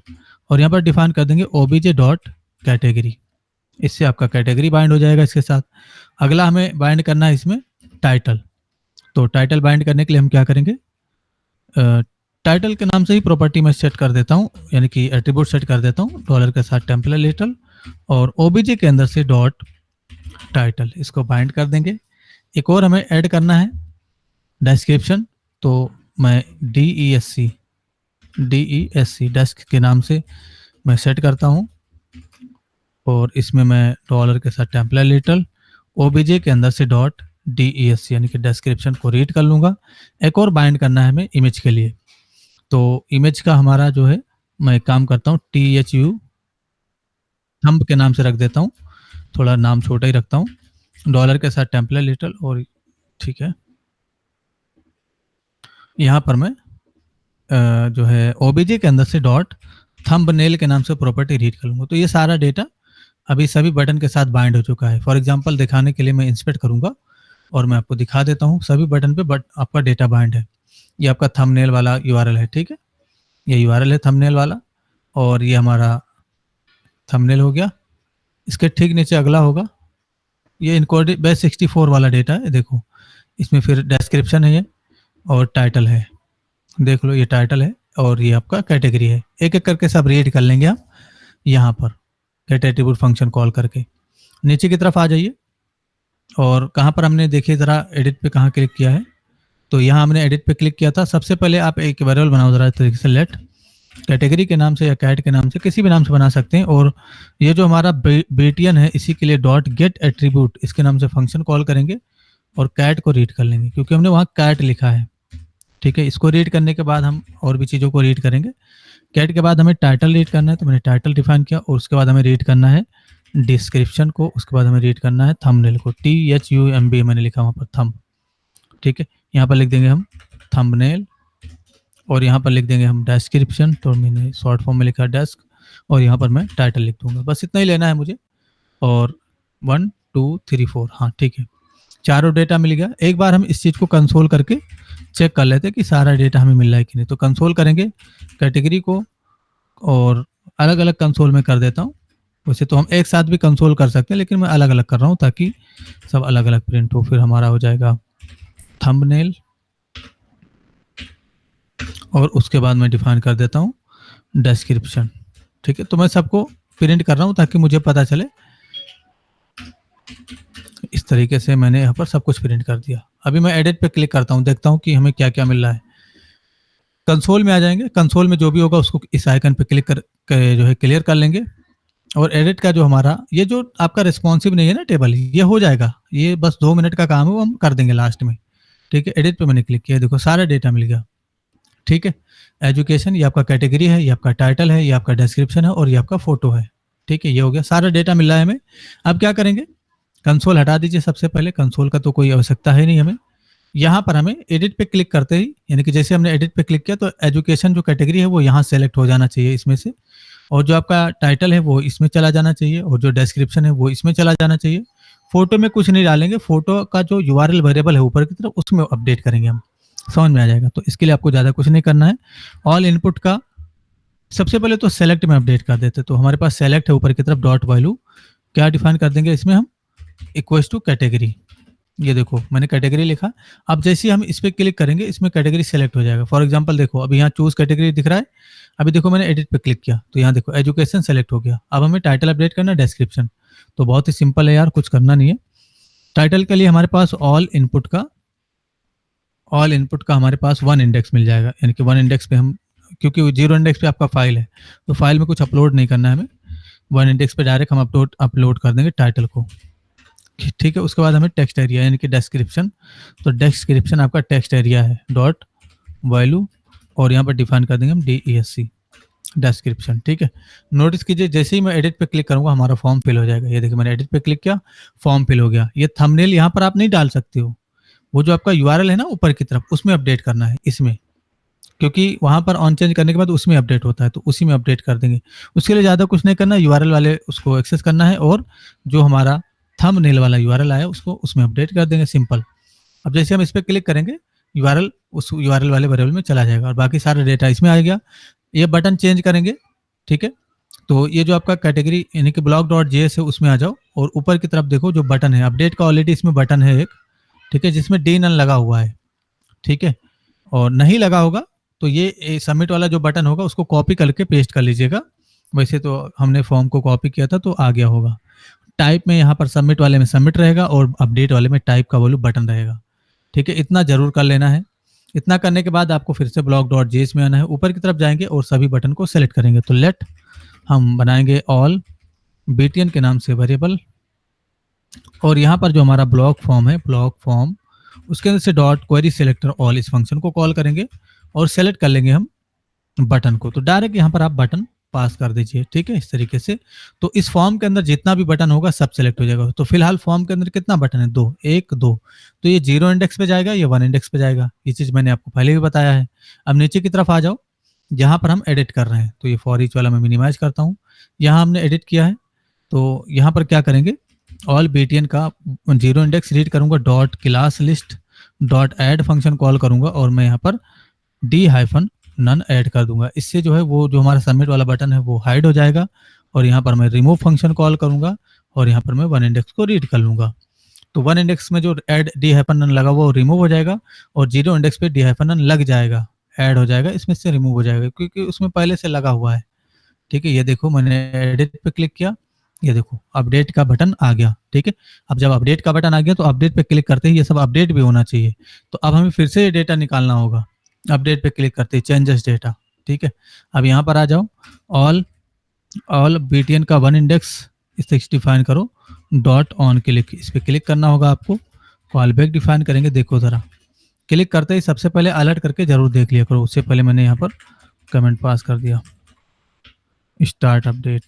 और यहाँ पर डिफाइन कर देंगे ओबीजे डॉट कैटेगरी। इससे आपका कैटेगरी बाइंड हो जाएगा इसके साथ। अगला हमें बाइंड करना है इसमें टाइटल। तो टाइटल बाइंड करने के लिए हम क्या करेंगे, टाइटल के नाम से ही प्रॉपर्टी में सेट कर देता हूँ, यानी कि एट्रीब्यूट सेट कर देता हूँ डॉलर के साथ टेम्पलेट लिटल, और ओबीजे के अंदर से डॉट टाइटल, इसको बाइंड कर देंगे। एक और हमें ऐड करना है डिस्क्रिप्शन, तो मैं DESC डेस्क के नाम से मैं सेट करता हूँ, और इसमें मैं डॉलर के साथ टेम्पलेट लिटल, ओबीजे के अंदर से डॉट DESC यानी कि डिस्क्रिप्शन को रीड कर लूँगा। एक और बाइंड करना है हमें इमेज के लिए, तो इमेज का हमारा जो है, मैं एक काम करता हूँ THU थंब के नाम से रख देता हूँ, थोड़ा नाम छोटा ही रखता हूँ, डॉलर के साथ टेम्पलेट लिटल, और ठीक है, यहाँ पर मैं जो है ओबीजे के अंदर से डॉट थंबनेल के नाम से प्रॉपर्टी रीड कर लूँगा। तो ये सारा डेटा अभी सभी बटन के साथ बाइंड हो चुका है। फॉर एग्जांपल दिखाने के लिए मैं इंस्पेक्ट करूँगा और मैं आपको दिखा देता हूँ, सभी बटन पे आपका डेटा बाइंड है। ये आपका थंबनेल वाला यूआरएल है, ठीक है, ये यूआरएल है थंबनेल वाला, और ये हमारा थंबनेल हो गया। इसके ठीक नीचे अगला होगा, ये इनकोडेड बेस 64 वाला डेटा है, देखो इसमें फिर डिस्क्रिप्शन है ये, और टाइटल है, देख लो ये टाइटल है, और ये आपका कैटेगरी है। एक एक करके सब रीड कर लेंगे आप यहाँ पर गेट एट्रीब्यूट फंक्शन कॉल करके। नीचे की तरफ आ जाइए, और कहाँ पर हमने देखिए ज़रा एडिट पे कहाँ क्लिक किया है, तो यहाँ हमने एडिट पे क्लिक किया था। सबसे पहले आप एक वेरिएबल बनाओ ज़रा तरीके से, लेट कैटेगरी के नाम से या कैट के नाम से, किसी भी नाम से बना सकते हैं, और ये जो हमारा बीटीएन है इसी के लिए डॉट गेट एट्रीब्यूट इसके नाम से फंक्शन कॉल करेंगे और कैट को रीड कर लेंगे, क्योंकि हमने वहाँ कैट लिखा है। ठीक है, इसको रीड करने के बाद हम और भी चीज़ों को रीड करेंगे। कैट के बाद हमें टाइटल रीड करना है, तो मैंने टाइटल डिफाइन किया, और उसके बाद हमें रीड करना है डिस्क्रिप्शन को, उसके बाद हमें रीड करना है थंबनेल को, THUMB मैंने लिखा वहाँ पर थंब। ठीक है, यहाँ पर लिख देंगे हम थंबनेल, और यहाँ पर लिख देंगे हम डिस्क्रिप्शन, तो मैंने शॉर्ट फॉर्म में लिखा डेस्क, और यहाँ पर मैं टाइटल लिख दूंगा। बस इतना ही लेना है मुझे, और 1 2 3 4, हाँ ठीक है, चारों डेटा मिल गया। एक बार हम इस चीज़ को कंसोल करके चेक कर लेते हैं कि सारा डेटा हमें मिल रहा है कि नहीं। तो कंसोल करेंगे कैटेगरी को, और अलग अलग कंसोल में कर देता हूँ। वैसे तो हम एक साथ भी कंसोल कर सकते हैं, लेकिन मैं अलग अलग कर रहा हूँ ताकि सब अलग अलग प्रिंट हो। फिर हमारा हो जाएगा थंबनेल, और उसके बाद मैं डिफाइन कर देता हूँ डिस्क्रिप्शन। ठीक है, तो मैं सबको प्रिंट कर रहा हूँ ताकि मुझे पता चले। इस तरीके से मैंने यहाँ पर सब कुछ प्रिंट कर दिया। अभी मैं एडिट पे क्लिक करता हूँ, देखता हूँ कि हमें क्या क्या मिल रहा है। कंसोल में आ जाएंगे, कंसोल में जो भी होगा उसको इस आइकन पे क्लिक कर जो है क्लियर कर लेंगे, और एडिट का जो हमारा ये जो आपका रिस्पॉन्सिव नहीं है ना टेबल, ये हो जाएगा, ये बस 2 मिनट का काम है, वो हम कर देंगे लास्ट में। ठीक है, एडिट पे मैंने क्लिक किया, देखो सारा डेटा मिल गया। ठीक है, एजुकेशन ये आपका कैटेगरी है, ये आपका टाइटल है, ये आपका डिस्क्रिप्शन है और ये आपका फोटो है। ठीक है, ये हो गया, सारा डेटा मिल रहा है हमें। अब क्या करेंगे, कंसोल हटा दीजिए सबसे पहले, कंसोल का तो कोई आवश्यकता है नहीं हमें। यहाँ पर हमें एडिट पे क्लिक करते ही, यानी कि जैसे हमने एडिट पे क्लिक किया तो एजुकेशन जो कैटेगरी है वो यहाँ सेलेक्ट हो जाना चाहिए इसमें से, और जो आपका टाइटल है वो इसमें चला जाना चाहिए, और जो डिस्क्रिप्शन है वो इसमें चला जाना चाहिए। फोटो में कुछ नहीं डालेंगे, फोटो का जो यूआरएल वेरिएबल है ऊपर की तरफ उसमें अपडेट करेंगे हम, समझ में आ जाएगा। तो इसके लिए आपको ज़्यादा कुछ नहीं करना है। ऑल इनपुट का सबसे पहले तो सेलेक्ट में अपडेट कर देते, तो हमारे पास सेलेक्ट है ऊपर की तरफ, डॉट वैल्यू क्या डिफाइन कर देंगे इसमें हम, इक्वल्स टू कैटेगरी। ये देखो मैंने कैटेगरी लिखा। अब जैसे हम इस पर क्लिक करेंगे इसमें कैटेगरी सेलेक्ट हो जाएगा। फॉर एग्जांपल देखो अभी यहाँ चूज कैटेगरी दिख रहा है, अभी देखो मैंने एडिट पे क्लिक किया तो यहाँ देखो एजुकेशन सेलेक्ट हो गया। अब हमें टाइटल अपडेट करना है, डिस्क्रिप्शन, तो बहुत ही सिंपल है यार, कुछ करना नहीं है। टाइटल के लिए हमारे पास ऑल इनपुट का हमारे पास 1 इंडेक्स मिल जाएगा, यानी कि 1 इंडेक्स पे हम, क्योंकि 0 इंडेक्स पे आपका फाइल है तो फाइल में कुछ अपलोड नहीं करना है हमें, 1 इंडेक्स पे डायरेक्ट हम अपलोड कर देंगे टाइटल को। ठीक है, उसके बाद हमें टेक्स्ट एरिया यानी कि डिस्क्रिप्शन, तो डिस्क्रिप्शन आपका टेक्स्ट एरिया है, डॉट वैल्यू, और यहाँ पर डिफाइन कर देंगे हम DESC डिस्क्रिप्शन। ठीक है, नोटिस कीजिए जैसे ही मैं एडिट पे क्लिक करूंगा हमारा फॉर्म फिल हो जाएगा। ये देखिए मैंने एडिट पे क्लिक किया, फॉर्म फिल हो गया। ये थंबनेल यहाँ पर आप नहीं डाल सकते हो, वो जो आपका यूआरएल है ना ऊपर की तरफ उसमें अपडेट करना है इसमें, क्योंकि वहां पर ऑन चेंज करने के बाद उसमें अपडेट होता है, तो उसी में अपडेट कर देंगे। उसके लिए ज़्यादा कुछ नहीं करना, यूआरएल वाले उसको एक्सेस करना है और जो हमारा थंबनेल वाला यूआरएल आया उसको उसमें अपडेट कर देंगे, सिंपल। अब जैसे हम इस पर क्लिक करेंगे यूआरएल उस यूआरएल वाले वेरिएबल में चला जाएगा और बाकी सारा डेटा इसमें आ गया। ये बटन चेंज करेंगे, ठीक है, तो ये जो आपका कैटेगरी यानी कि block.js है उसमें आ जाओ और ऊपर की तरफ देखो जो बटन है अपडेट का, ऑलरेडी इसमें बटन है एक, ठीक है, जिसमें डी नन लगा हुआ है। ठीक है, और नहीं लगा होगा तो ये सबमिट वाला जो बटन होगा उसको कॉपी करके पेस्ट कर लीजिएगा। वैसे तो हमने फॉर्म को कॉपी किया था तो आ गया होगा। टाइप में यहाँ पर सबमिट वाले में सबमिट रहेगा और अपडेट वाले में टाइप का वैल्यू बटन रहेगा। ठीक है, इतना जरूर कर लेना है। इतना करने के बाद आपको फिर से block.js में आना है, ऊपर की तरफ जाएंगे और सभी बटन को सेलेक्ट करेंगे। तो लेट हम बनाएंगे ऑल btn के नाम से वेरिएबल, और यहाँ पर जो हमारा ब्लॉक फॉर्म है, ब्लॉक फॉर्म, उसके अंदर से डॉट क्वेरी सेलेक्टर ऑल इस फंक्शन को कॉल करेंगे और सेलेक्ट कर लेंगे हम बटन को। तो डायरेक्ट यहाँ पर आप बटन पास कर दीजिए। ठीक है, इस तरीके से। तो इस फॉर्म के अंदर जितना भी बटन होगा सब सेलेक्ट हो जाएगा। तो फिलहाल फॉर्म के अंदर कितना बटन है, 2, 1, 2, तो ये 0 इंडेक्स पे जाएगा, ये 1 इंडेक्स पे जाएगा। ये चीज मैंने आपको पहले भी बताया है। अब नीचे की तरफ आ जाओ, जहां पर हम एडिट कर रहे हैं, तो ये फॉर ईच वाला मैं मिनिमाइज करता हूँ। यहाँ हमने एडिट किया है, तो यहाँ पर क्या करेंगे, ऑल btn का 0 इंडेक्स रीड करूंगा, dot class list dot add function call करूंगा और मैं यहाँ पर d-none ऐड कर दूंगा। इससे जो है वो जो हमारा सबमिट वाला बटन है वो हाइड हो जाएगा, और यहाँ पर मैं रिमूव फंक्शन कॉल करूंगा और यहाँ पर मैं 1 इंडेक्स को रीड कर लूंगा। तो 1 इंडेक्स में जो ऐड d-none लगा वो रिमूव हो जाएगा और 0 इंडेक्स पे d-none लग जाएगा, ऐड हो जाएगा, इसमें से रिमूव हो जाएगा क्योंकि उसमें पहले से लगा हुआ है। ठीक है, ये देखो मैंने एडिट पे क्लिक किया, ये देखो अपडेट का बटन आ गया। ठीक है, अब जब अपडेट का बटन आ गया तो अपडेट पे क्लिक करते ही ये सब अपडेट भी होना चाहिए। तो अब हमें फिर से ये डेटा निकालना होगा, अपडेट पे क्लिक करते ही चेंजेस डेटा। ठीक है, अब यहाँ पर आ जाओ, ऑल btn का 1 इंडेक्स इसे डिफाइन करो, डॉट ऑन क्लिक, इस पर क्लिक करना होगा आपको। कॉल बैक डिफाइन करेंगे, देखो जरा क्लिक करते ही सबसे पहले अलर्ट करके जरूर देख लिया करो। उससे पहले मैंने यहाँ पर कमेंट पास कर दिया, स्टार्ट अपडेट।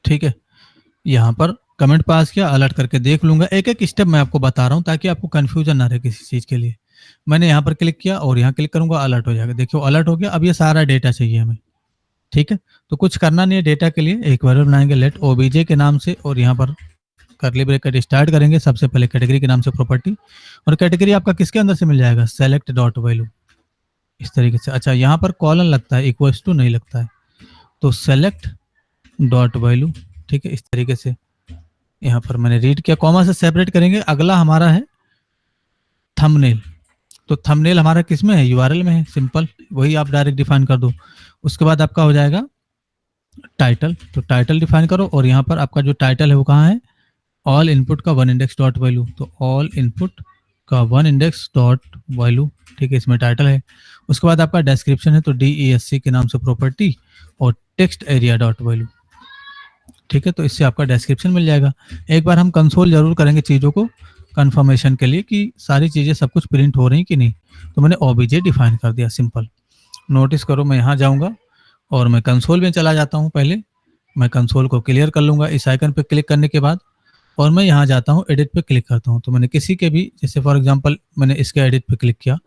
ठीक है, यहाँ पर कमेंट पास किया, अलर्ट करके देख लूंगा। एक एक स्टेप मैं आपको बता रहा हूँ ताकि आपको कंफ्यूजन ना रहे किसी चीज के लिए। मैंने यहाँ पर क्लिक किया और यहाँ क्लिक करूंगा, अलर्ट हो जाएगा। देखियो अलर्ट हो गया। अब ये सारा डेटा चाहिए हमें। ठीक है, तो कुछ करना नहीं है। डेटा के लिए एक वेरिएबल बनाएंगे लेट obj के नाम से, और यहाँ पर करली ब्रैकेट स्टार्ट करेंगे। सबसे पहले कैटेगरी के नाम से प्रॉपर्टी, और कैटेगरी आपका किसके अंदर से मिल जाएगा, सेलेक्ट डॉट वैल्यू, इस तरीके से। अच्छा, यहाँ पर कॉलन लगता है, इक्वल्स टू नहीं लगता है, तो सेलेक्ट डॉट वैल्यू। ठीक है, इस तरीके से यहाँ पर मैंने रीड किया, कॉमा से सेपरेट करेंगे। अगला हमारा है थंबनेल, तो थंबनेल हमारा किस में है, यूआरएल में है, सिंपल, वही आप डायरेक्ट डिफाइन कर दो। उसके बाद आपका हो जाएगा टाइटल, तो टाइटल डिफाइन करो, और यहाँ पर आपका जो टाइटल है वो कहाँ है, ऑल इनपुट का 1 इंडेक्स डॉट वैल्यू, तो ऑल इनपुट का 1 इंडेक्स डॉट वैल्यू। ठीक है, इसमें टाइटल है। उसके बाद आपका डिस्क्रिप्शन है, तो DESC के नाम से प्रॉपर्टी और टेक्स्ट एरिया डॉट वैल्यू। ठीक है, तो इससे आपका डिस्क्रिप्शन मिल जाएगा। एक बार हम कंसोल जरूर करेंगे चीज़ों को कंफर्मेशन के लिए कि सारी चीज़ें सब कुछ प्रिंट हो रही कि नहीं। तो मैंने ओबीजे डिफाइन कर दिया सिंपल। नोटिस करो मैं यहाँ जाऊँगा और मैं कंसोल में चला जाता हूँ। पहले मैं कंसोल को क्लियर कर लूँगा इस आइकन पे क्लिक करने के बाद, और मैं यहाँ जाता हूँ एडिट पे क्लिक करता हूँ। तो मैंने किसी के भी, जैसे फॉर एग्जांपल मैंने इसके एडिट पे क्लिक किया।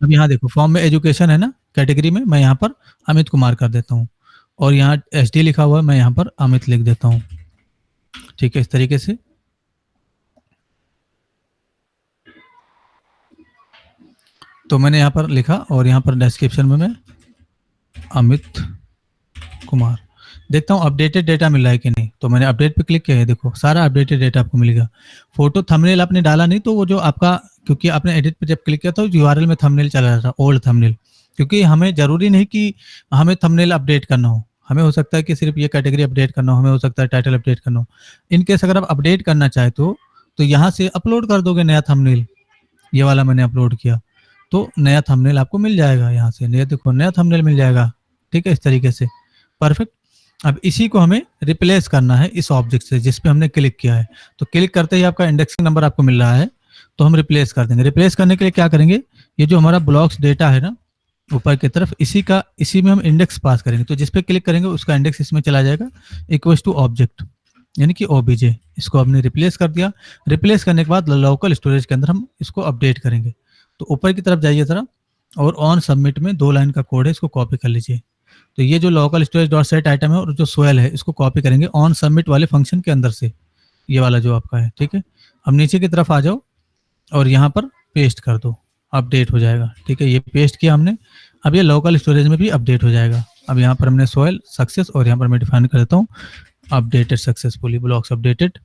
अब यहाँ देखो फॉर्म में एजुकेशन है ना, कैटेगरी में मैं यहाँ पर अमित कुमार कर देता हूँ, और यहाँ एसडी लिखा हुआ है, मैं यहाँ पर अमित लिख देता हूँ। ठीक है, इस तरीके से। तो मैंने यहाँ पर लिखा और यहाँ पर डिस्क्रिप्शन में मैं अमित कुमार देखता हूँ अपडेटेड डेटा मिल रहा है कि नहीं। तो मैंने अपडेट पे क्लिक किया है, देखो सारा अपडेटेड डेटा आपको मिलेगा। फोटो थंबनेल आपने डाला नहीं तो वो जो आपका, क्योंकि आपने एडिट पे जब क्लिक किया तो यूआरएल में थंबनेल चला रहा था, ओल्ड थंबनेल। क्योंकि हमें जरूरी नहीं कि हमें थंबनेल अपडेट करना हो, हमें हो सकता है कि सिर्फ ये कैटेगरी अपडेट करना हो, हमें हो सकता है टाइटल अपडेट करना हो। इनकेस अगर आप अपडेट करना चाहे तो यहाँ से अपलोड कर दोगे नया थंबनेल। ये वाला मैंने अपलोड किया तो नया थंबनेल आपको मिल जाएगा यहाँ से। ये देखो नया थंबनेल मिल जाएगा। ठीक है, इस तरीके से परफेक्ट। अब इसी को हमें रिप्लेस करना है इस ऑब्जेक्ट से जिस पे हमने क्लिक किया है। तो क्लिक करते ही आपका इंडेक्सिंग नंबर आपको मिल रहा है, तो हम रिप्लेस कर देंगे। रिप्लेस करने के लिए क्या करेंगे, ये जो हमारा ब्लॉक्स डेटा है ना ऊपर की तरफ, इसी में हम इंडेक्स पास करेंगे। तो जिस पे क्लिक करेंगे उसका इंडेक्स इसमें चला जाएगा, इक्वल टू ऑब्जेक्ट यानी कि ओबीजे। इसको हमने रिप्लेस कर दिया। रिप्लेस करने के बाद लोकल स्टोरेज के अंदर हम इसको अपडेट करेंगे। तो ऊपर की तरफ जाइए जरा, और ऑन सबमिट में 2 लाइन का कोड है, इसको कॉपी कर लीजिए। तो ये जो local storage dot set item है और जो सोयल है, इसको कॉपी करेंगे ऑन सबमिट वाले फंक्शन के अंदर से, ये वाला जो आपका है। ठीक है, अब नीचे की तरफ आ जाओ और यहाँ पर पेस्ट कर दो, अपडेट हो जाएगा। ठीक है, ये पेस्ट किया हमने। अब ये लोकल स्टोरेज में भी अपडेट हो जाएगा। अब यहाँ पर हमने सोयल सक्सेस, और यहाँ पर मैं डिफाइन कर देता हूँ updated successfully, blocks updated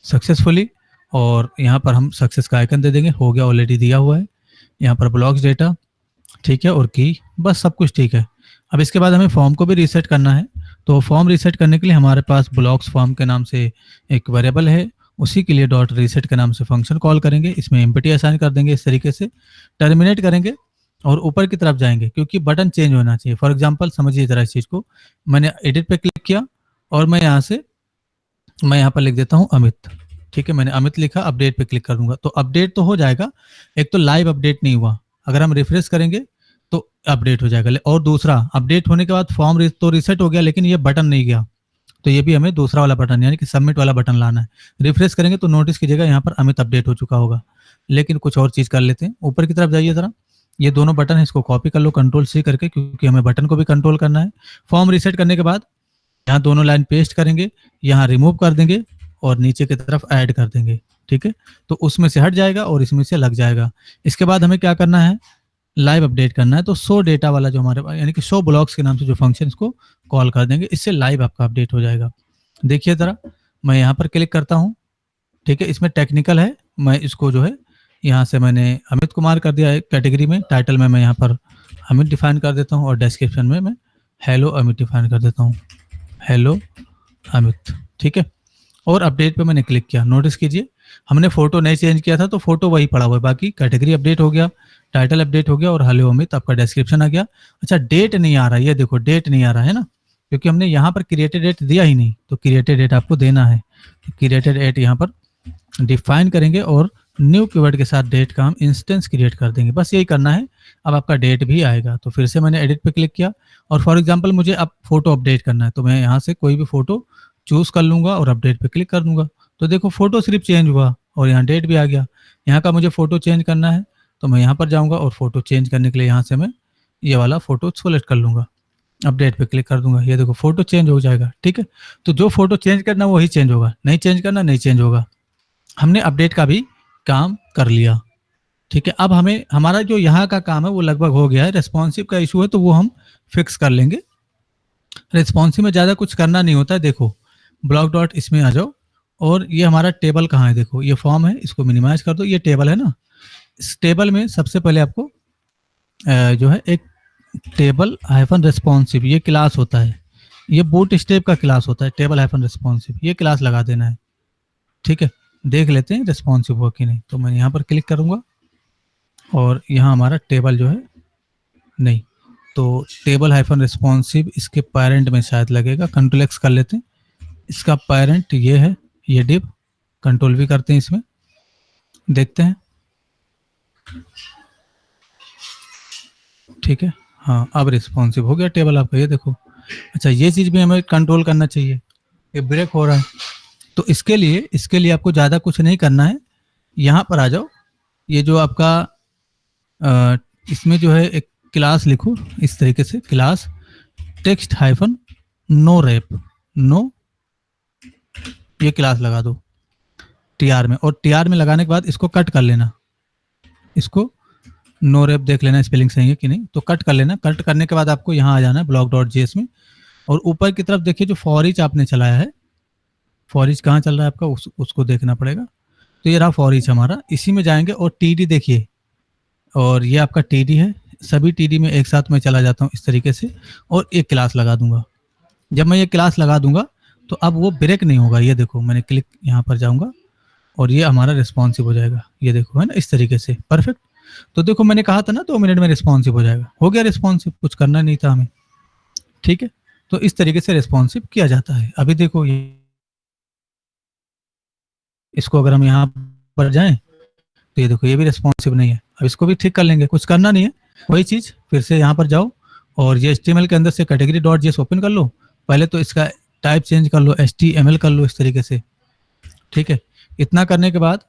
successfully. और यहाँ पर हम सक्सेस का आइकन दे देंगे, हो गया, ऑलरेडी दिया हुआ है। यहाँ पर ब्लॉक्स डेटा, ठीक है, और की, बस सब कुछ ठीक है। अब इसके बाद हमें फॉर्म को भी रीसेट करना है। तो फॉर्म रीसेट करने के लिए हमारे पास ब्लॉक्स फॉर्म के नाम से एक वेरिएबल है, उसी के लिए डॉट रीसेट के नाम से फंक्शन कॉल करेंगे। इसमें एम्पटी असाइन कर देंगे इस तरीके से, टर्मिनेट करेंगे और ऊपर की तरफ जाएंगे क्योंकि बटन चेंज होना चाहिए। फॉर एग्जाम्पल समझिए जरा इस चीज़ को, मैंने एडिट पे क्लिक किया और मैं यहाँ पर लिख देता हूँ अमित। ठीक है, मैंने अमित लिखा, अपडेट पे क्लिक कर दूंगा तो अपडेट तो हो जाएगा। एक तो लाइव अपडेट नहीं हुआ, अगर हम रिफ्रेश करेंगे तो अपडेट हो जाएगा। और दूसरा, अपडेट होने के बाद फॉर्म तो रीसेट हो गया लेकिन ये बटन नहीं गया, तो ये भी हमें दूसरा वाला बटन यानी कि सबमिट वाला बटन लाना है। रिफ्रेश करेंगे तो नोटिस कीजिएगा यहाँ पर अमित अपडेट हो चुका होगा। लेकिन कुछ और चीज कर लेते हैं, ऊपर की तरफ जाइए जरा, ये दोनों बटन है, इसको कॉपी कर लो कंट्रोल सी करके, क्योंकि हमें बटन को भी कंट्रोल करना है। फॉर्म रीसेट करने के बाद यहाँ दोनों लाइन पेस्ट करेंगे, यहाँ रिमूव कर देंगे और नीचे की तरफ ऐड कर देंगे। ठीक है, तो उसमें से हट जाएगा और इसमें से लग जाएगा। इसके बाद हमें क्या करना है, लाइव अपडेट करना है। तो शो डेटा वाला जो हमारे पास यानी कि शो ब्लॉक्स के नाम से जो फंक्शन, इसको कॉल कर देंगे, इससे लाइव आपका अपडेट हो जाएगा। देखिए जरा, मैं यहाँ पर क्लिक करता हूँ। ठीक है, इसमें टेक्निकल है, मैं इसको जो है यहाँ से मैंने अमित कुमार कर दिया है कैटेगरी में। टाइटल में मैं यहाँ पर अमित डिफाइन कर देता हूँ और डिस्क्रिप्शन में मैं हेलो अमित डिफाइन कर देता हूँ, हेलो अमित। ठीक है, और अपडेट पे मैंने क्लिक किया। नोटिस कीजिए हमने फोटो नहीं चेंज किया था तो फोटो वही पड़ा हुआ है, बाकी कैटेगरी अपडेट हो गया, टाइटल अपडेट हो गया और हेलो अमित आपका डिस्क्रिप्शन आ गया। अच्छा, डेट नहीं आ रहा है, ये देखो डेट नहीं आ रहा है ना, क्योंकि हमने यहाँ पर क्रिएटेड डेट दिया ही नहीं। तो क्रिएटेड डेट आपको देना है, क्रिएटेड डेट यहाँ पर डिफाइन करेंगे और न्यू कीवर्ड के साथ डेट का हम इंस्टेंस क्रिएट कर देंगे। बस यही करना है, अब आपका डेट भी आएगा। तो फिर से मैंने एडिट पे क्लिक किया और फॉर एग्जांपल मुझे अब फोटो अपडेट करना है, तो मैं यहाँ से कोई भी फोटो चूज कर लूंगा और अपडेट पे क्लिक कर दूंगा। तो देखो फोटो सिर्फ चेंज हुआ और यहाँ डेट भी आ गया। यहाँ का मुझे फोटो चेंज करना है तो मैं यहाँ पर जाऊँगा और फोटो चेंज करने के लिए यहाँ से मैं ये वाला फोटो सेलेक्ट कर लूंगा, अपडेट पे क्लिक कर दूंगा, ये देखो फोटो चेंज हो जाएगा। ठीक है, तो जो फोटो चेंज करना वही चेंज होगा, नहीं चेंज करना नहीं चेंज होगा। हमने अपडेट का भी काम कर लिया। ठीक है, अब हमें हमारा जो यहाँ का काम है वो लगभग हो गया है। रेस्पॉन्सिव का इशू है तो वो हम फिक्स कर लेंगे। रेस्पॉन्सिव में ज़्यादा कुछ करना नहीं होता है। देखो ब्लॉक डॉट इसमें आ जाओ और ये हमारा टेबल कहाँ है, देखो ये फॉर्म है, इसको मिनिमाइज कर दो, ये टेबल है ना। इस टेबल में सबसे पहले आपको जो है एक टेबल हाइफन रेस्पॉन्सिव ये क्लास होता है, ये बूट स्टेप का क्लास होता है, टेबल हाइफन रेस्पॉन्सिव ये क्लास लगा देना है। ठीक है, देख लेते हैं रेस्पॉन्सिव हुआ कि नहीं। तो मैं यहाँ पर क्लिक करूँगा और यहाँ हमारा टेबल जो है नहीं, तो टेबल हाइफन रेस्पॉन्सिव इसके पेरेंट में शायद लगेगा, कंट्रोल एक्स कर लेते हैं। इसका पेरेंट ये है, ये डिव कंट्रोल भी करते हैं इसमें, देखते हैं। ठीक है, हाँ अब रिस्पॉन्सिव हो गया टेबल आपका, ये देखो। अच्छा ये चीज़ भी हमें कंट्रोल करना चाहिए, ये ब्रेक हो रहा है, तो इसके लिए आपको ज़्यादा कुछ नहीं करना है। यहाँ पर आ जाओ, ये जो आपका इसमें जो है एक क्लास लिखो इस तरीके से, class text hyphen no wrap, no, ये क्लास लगा दो टीआर में, और टीआर में लगाने के बाद इसको कट कर लेना, इसको नो रैप देख लेना स्पेलिंग सही है कि नहीं, तो कट कर लेना। कट करने के बाद आपको यहाँ आ जाना है ब्लॉक डॉट जेएस में, और ऊपर की तरफ देखिए जो फॉर ईच आपने चलाया है, फॉर ईच कहाँ चल रहा है आपका, उसको देखना पड़ेगा। तो ये रहा फॉर ईच हमारा, इसी में जाएंगे और टीडी देखिए, और ये आपका टीडी है, सभी टीडी में एक साथ मैं चला जाता हूँ इस तरीके से, और एक क्लास लगा दूंगा। जब मैं ये क्लास लगा दूंगा तो अब वो ब्रेक नहीं होगा, ये देखो मैंने क्लिक यहाँ पर जाऊंगा और ये हमारा रिस्पॉन्सिव हो जाएगा, ये देखो है ना इस तरीके से, परफेक्ट। तो देखो मैंने कहा था ना 2 मिनट में रिस्पॉन्सिव हो जाएगा, हो गया रिस्पॉन्सिव, कुछ करना नहीं था हमें। ठीक है, तो इस तरीके से रिस्पॉन्सिव किया जाता है। अभी देखो ये, इसको अगर हम यहाँ पर जाएं तो ये देखो ये भी रिस्पॉन्सिव नहीं है, अब इसको भी ठीक कर लेंगे, कुछ करना नहीं है। वही चीज फिर से यहाँ पर जाओ और ये HTML के अंदर से कैटेगरी डॉट जेएस ओपन कर लो, पहले तो इसका टाइप चेंज कर लो, HTML कर लो इस तरीके से। ठीक है, इतना करने के बाद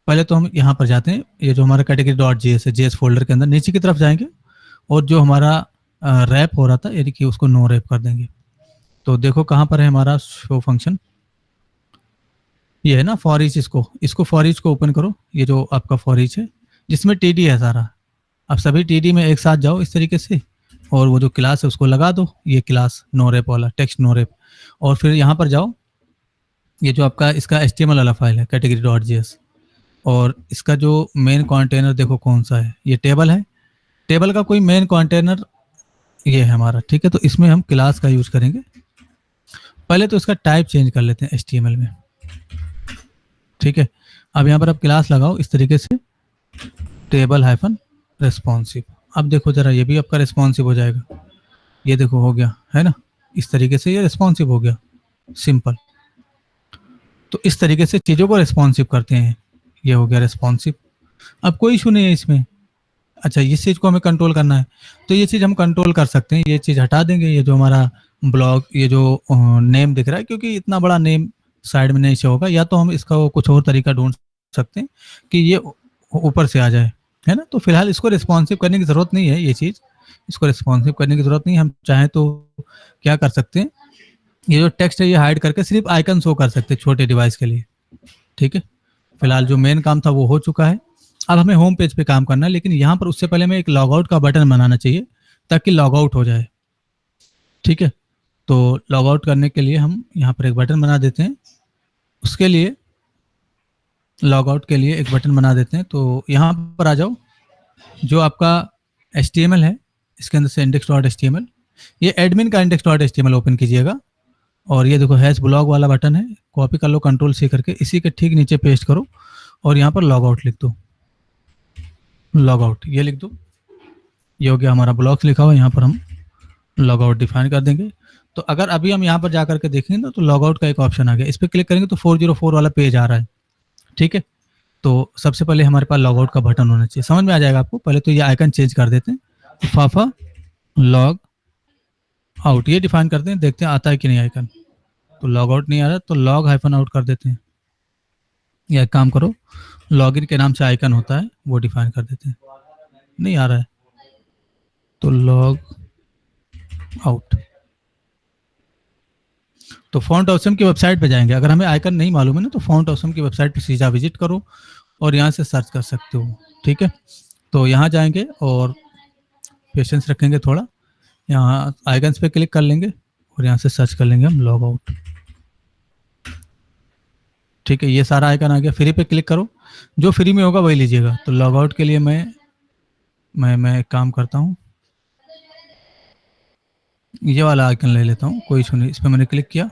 पहले तो हम यहाँ पर जाते हैं, ये जो हमारा कैटेगरी डॉट जेएस है, जेएस फोल्डर के अंदर नीचे की तरफ जाएंगे और जो हमारा रैप हो रहा था यानी कि उसको नो रैप कर देंगे। तो देखो कहाँ पर है हमारा शो फंक्शन, ये है ना फॉर ईच, इसको फॉर ईच को ओपन करो, ये जो आपका फॉर ईच है जिसमें टीडी है सारा। अब सभी टीडी में एक साथ जाओ इस तरीके से, और वो जो क्लास है उसको लगा दो, ये क्लास नो रैप वाला, टेक्स्ट नो रैप। और फिर यहाँ पर जाओ, ये जो आपका इसका HTML वाला फाइल है कैटेगरी डॉट जेएस, और इसका जो मेन कंटेनर देखो कौन सा है, ये टेबल है, टेबल का कोई मेन कंटेनर ये है हमारा। ठीक है, तो इसमें हम क्लास का यूज करेंगे। पहले तो इसका टाइप चेंज कर लेते हैं HTML में। ठीक है, अब यहाँ पर आप क्लास लगाओ इस तरीके से, टेबल हाइफन रिस्पॉन्सिव। अब देखो जरा ये भी आपका रिस्पॉन्सिव हो जाएगा, ये देखो हो गया है ना, इस तरीके से ये रिस्पॉन्सिव हो गया, सिंपल। तो इस तरीके से चीज़ों को रिस्पॉन्सिव करते हैं, ये हो गया रिस्पॉन्सिव। अब कोई इशू नहीं है इसमें। अच्छा इस चीज़ को हमें कंट्रोल करना है, तो ये चीज़ हम कंट्रोल कर सकते हैं, ये चीज़ हटा देंगे, ये जो हमारा ब्लॉग, ये जो नेम दिख रहा है, क्योंकि इतना बड़ा नेम साइड में नहीं शो होगा, या तो हम इसका कुछ और तरीका ढूंढ सकते हैं कि ये ऊपर से आ जाए, है ना। तो फिलहाल इसको रिस्पॉन्सिव करने की ज़रूरत नहीं है, ये चीज़ इसको रिस्पॉन्सिव करने की ज़रूरत नहीं है। हम चाहें तो क्या कर सकते हैं, ये जो टेक्स्ट है ये हाइड करके सिर्फ आइकन शो कर सकते हैं छोटे डिवाइस के लिए। ठीक है, फिलहाल जो मेन काम था वो हो चुका है, अब हमें होम पेज पे काम करना है, लेकिन यहाँ पर उससे पहले हमें एक लॉग आउट का बटन बनाना चाहिए ताकि लॉग आउट हो जाए। ठीक है, तो लॉग आउट करने के लिए हम यहाँ पर एक बटन बना देते हैं, उसके लिए लॉग आउट के लिए एक बटन बना देते हैं। तो यहाँ पर आ जाओ, जो आपका HTML है इसके अंदर से index.html, ये एडमिन का index.html ओपन कीजिएगा, और ये देखो हैश ब्लॉग वाला बटन है, कॉपी कर लो कंट्रोल C करके, इसी के ठीक नीचे पेस्ट करो और यहाँ पर लॉग आउट लिख दो, लॉग आउट ये लिख दो, ये हो गया हमारा ब्लॉग्स लिखा हुआ, यहाँ पर हम लॉग आउट डिफाइन कर देंगे। तो अगर अभी हम यहाँ पर जा करके देखेंगे ना, तो लॉग आउट का एक ऑप्शन आ गया, इस पर क्लिक करेंगे तो 404 वाला पेज आ रहा है। ठीक है, तो सबसे पहले हमारे पास लॉग आउट का बटन होना चाहिए, समझ में आ जाएगा आपको। पहले तो ये आइकन चेंज कर देते हैं, फाफा लॉग आउट ये डिफाइन करते हैं, देखते हैं आता है कि नहीं आइकन। तो लॉग आउट नहीं आ रहा तो लॉग हाइफन आउट कर देते हैं, या एक काम करो लॉगिन के नाम से आइकन होता है वो डिफाइन कर देते हैं, नहीं आ रहा है तो लॉग आउट। तो फॉन्ट ऑसम की वेबसाइट पे जाएंगे, अगर हमें आइकन नहीं मालूम है ना तो फॉन्ट ऑसम की वेबसाइट पे सीधा विजिट करो और यहाँ से सर्च कर सकते हो। ठीक है, तो यहाँ जाएंगे और पेशेंस रखेंगे थोड़ा, यहाँ आइकन्स पे क्लिक कर लेंगे और यहाँ से सर्च कर लेंगे हम लॉग आउट। ठीक है, ये सारा आइकन आ गया, फ्री पे क्लिक करो, जो फ्री में होगा वही लीजिएगा। तो लॉग आउट के लिए मैं एक काम करता हूँ, ये वाला आइकन ले लेता हूँ, कोई इशू नहीं। इस पर मैंने क्लिक किया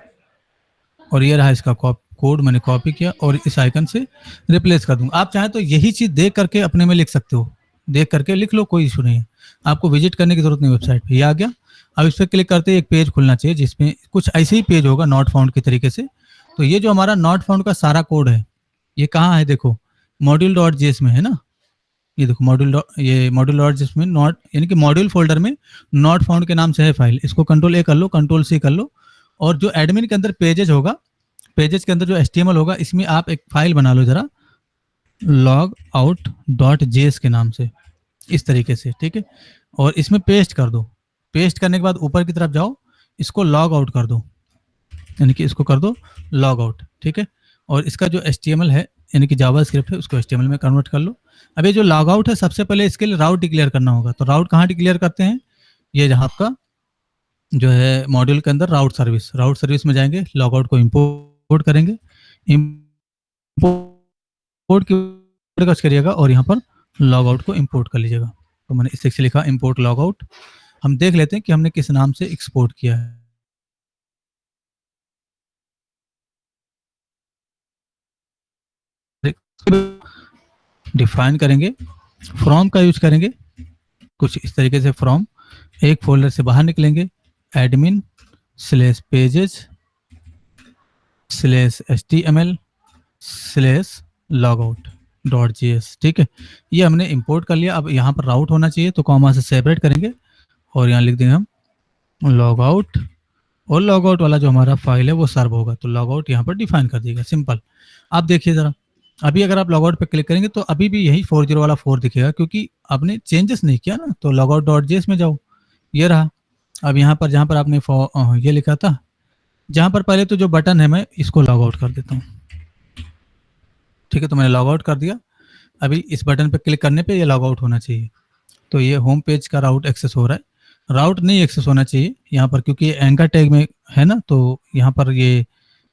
और ये रहा इसका कोड, मैंने कॉपी किया और इस आइकन से रिप्लेस कर दूंगा। आप चाहें तो यही चीज़ देख करके अपने में लिख सकते हो, देख करके लिख लो, कोई इशू नहीं है, आपको विजिट करने की जरूरत नहीं वेबसाइट पे। ये आ गया। अब इस पर क्लिक करते ही एक पेज खुलना चाहिए जिसमें कुछ ऐसे ही पेज होगा नॉट फाउंड के तरीके से। तो ये जो हमारा नॉट फाउंड का सारा कोड है ये कहाँ है, देखो मॉड्यूल डॉट जेएस में है ना। ये देखो ये मॉड्यूल डॉट जेएस में नॉट यानी कि मॉड्यूल फोल्डर में नॉट फाउंड के नाम से है फाइल। इसको कंट्रोल ए कर लो, कंट्रोल सी कर लो, और जो एडमिन के अंदर पेजेज होगा, पेजेज के अंदर जो एचटीएमएल होगा इसमें आप एक फाइल बना लो जरा लॉग आउट डॉट जेएस के नाम से, इस तरीके से, ठीक है। और इसमें पेस्ट कर दो। पेस्ट करने के बाद ऊपर की तरफ जाओ, इसको लॉग आउट कर दो, यानी कि इसको कर दो लॉग आउट, ठीक है। और इसका जो एचटीएमएल है यानी कि जावा स्क्रिप्ट है उसको एचटीएमएल में कन्वर्ट कर लो। अब ये जो लॉग आउट है सबसे पहले इसके लिए राउट डिक्लेयर करना होगा। तो राउट कहाँ डिक्लेयर करते हैं, ये जहाँ आपका जो है मॉड्यूल के अंदर राउट सर्विस में जाएंगे, लॉग आउट को इम्पोर्ट करेंगे, इम्पोर्ट की करिएगा और यहाँ पर लॉग आउट को इम्पोर्ट कर लीजिएगा। तो मैंने इस से लिखा इम्पोर्ट लॉग आउट। हम देख लेते हैं कि हमने किस नाम से एक्सपोर्ट किया है। डिफाइन करेंगे, फ्रॉम का यूज करेंगे कुछ इस तरीके से। फ्रॉम एक फोल्डर से बाहर निकलेंगे, admin slash pages slash HTML slash logout dot GS, ठीक है। ये हमने इंपोर्ट कर लिया। अब यहाँ पर राउट होना चाहिए तो कॉमा से सेपरेट करेंगे और यहाँ लिख देंगे हम लॉगआउट, और लॉगआउट वाला जो हमारा फाइल है वो सर्व होगा। तो लॉगआउट यहाँ पर डिफाइन कर दिएगा, सिंपल। आप देखिए ज़रा, अभी अगर आप लॉगआउट पे क्लिक करेंगे तो अभी भी यही 40 वाला 4 दिखेगा क्योंकि आपने चेंजेस नहीं किया ना। तो लॉगआउट डॉट जेएस में जाओ, ये रहा। अब यहाँ पर जहाँ पर आपने ये लिखा था, जहाँ पर पहले तो जो बटन है मैं इसको लॉग आउट कर देता हूँ, ठीक है। तो मैंने लॉग आउट कर दिया। अभी इस बटन पर क्लिक करने पे ये लॉग आउट होना चाहिए। तो ये होम पेज का राउट एक्सेस हो रहा है। राउट नहीं एक्सेस होना चाहिए यहाँ पर क्योंकि एंकर टैग में है ना, तो यहाँ पर ये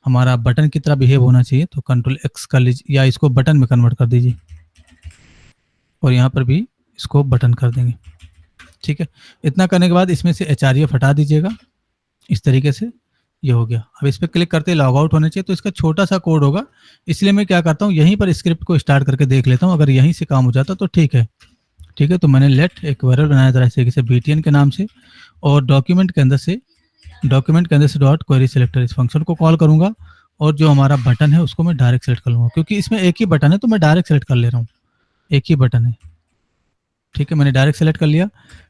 हमारा बटन की तरह बिहेव होना चाहिए। तो कंट्रोल एक्स कर लीजिए या इसको बटन में कन्वर्ट कर दीजिए और यहाँ पर भी इसको बटन कर देंगे, ठीक है। इतना करने के बाद इसमें से एचआरएफ हटा दीजिएगा, इस तरीके से ये हो गया। अब इस पर क्लिक करते ही लॉग आउट होना चाहिए। तो इसका छोटा सा कोड होगा, इसलिए मैं क्या करता हूँ यहीं पर स्क्रिप्ट को स्टार्ट करके देख लेता हूँ, अगर यहीं से काम हो जाता तो ठीक है, ठीक है। तो मैंने लेट एक वेरिएबल बनाया था ऐसे किसी बीटीएन के नाम से, और डॉक्यूमेंट के अंदर से डॉट क्वेरी सिलेक्टर इस फंक्शन को कॉल करूंगा, और जो हमारा बटन है उसको मैं डायरेक्ट सेलेक्ट कर लूंगा क्योंकि इसमें एक ही बटन है तो मैं डायरेक्ट सेलेक्ट कर ले रहा हूँ, एक ही बटन है, ठीक है। मैंने डायरेक्ट सेलेक्ट कर लिया।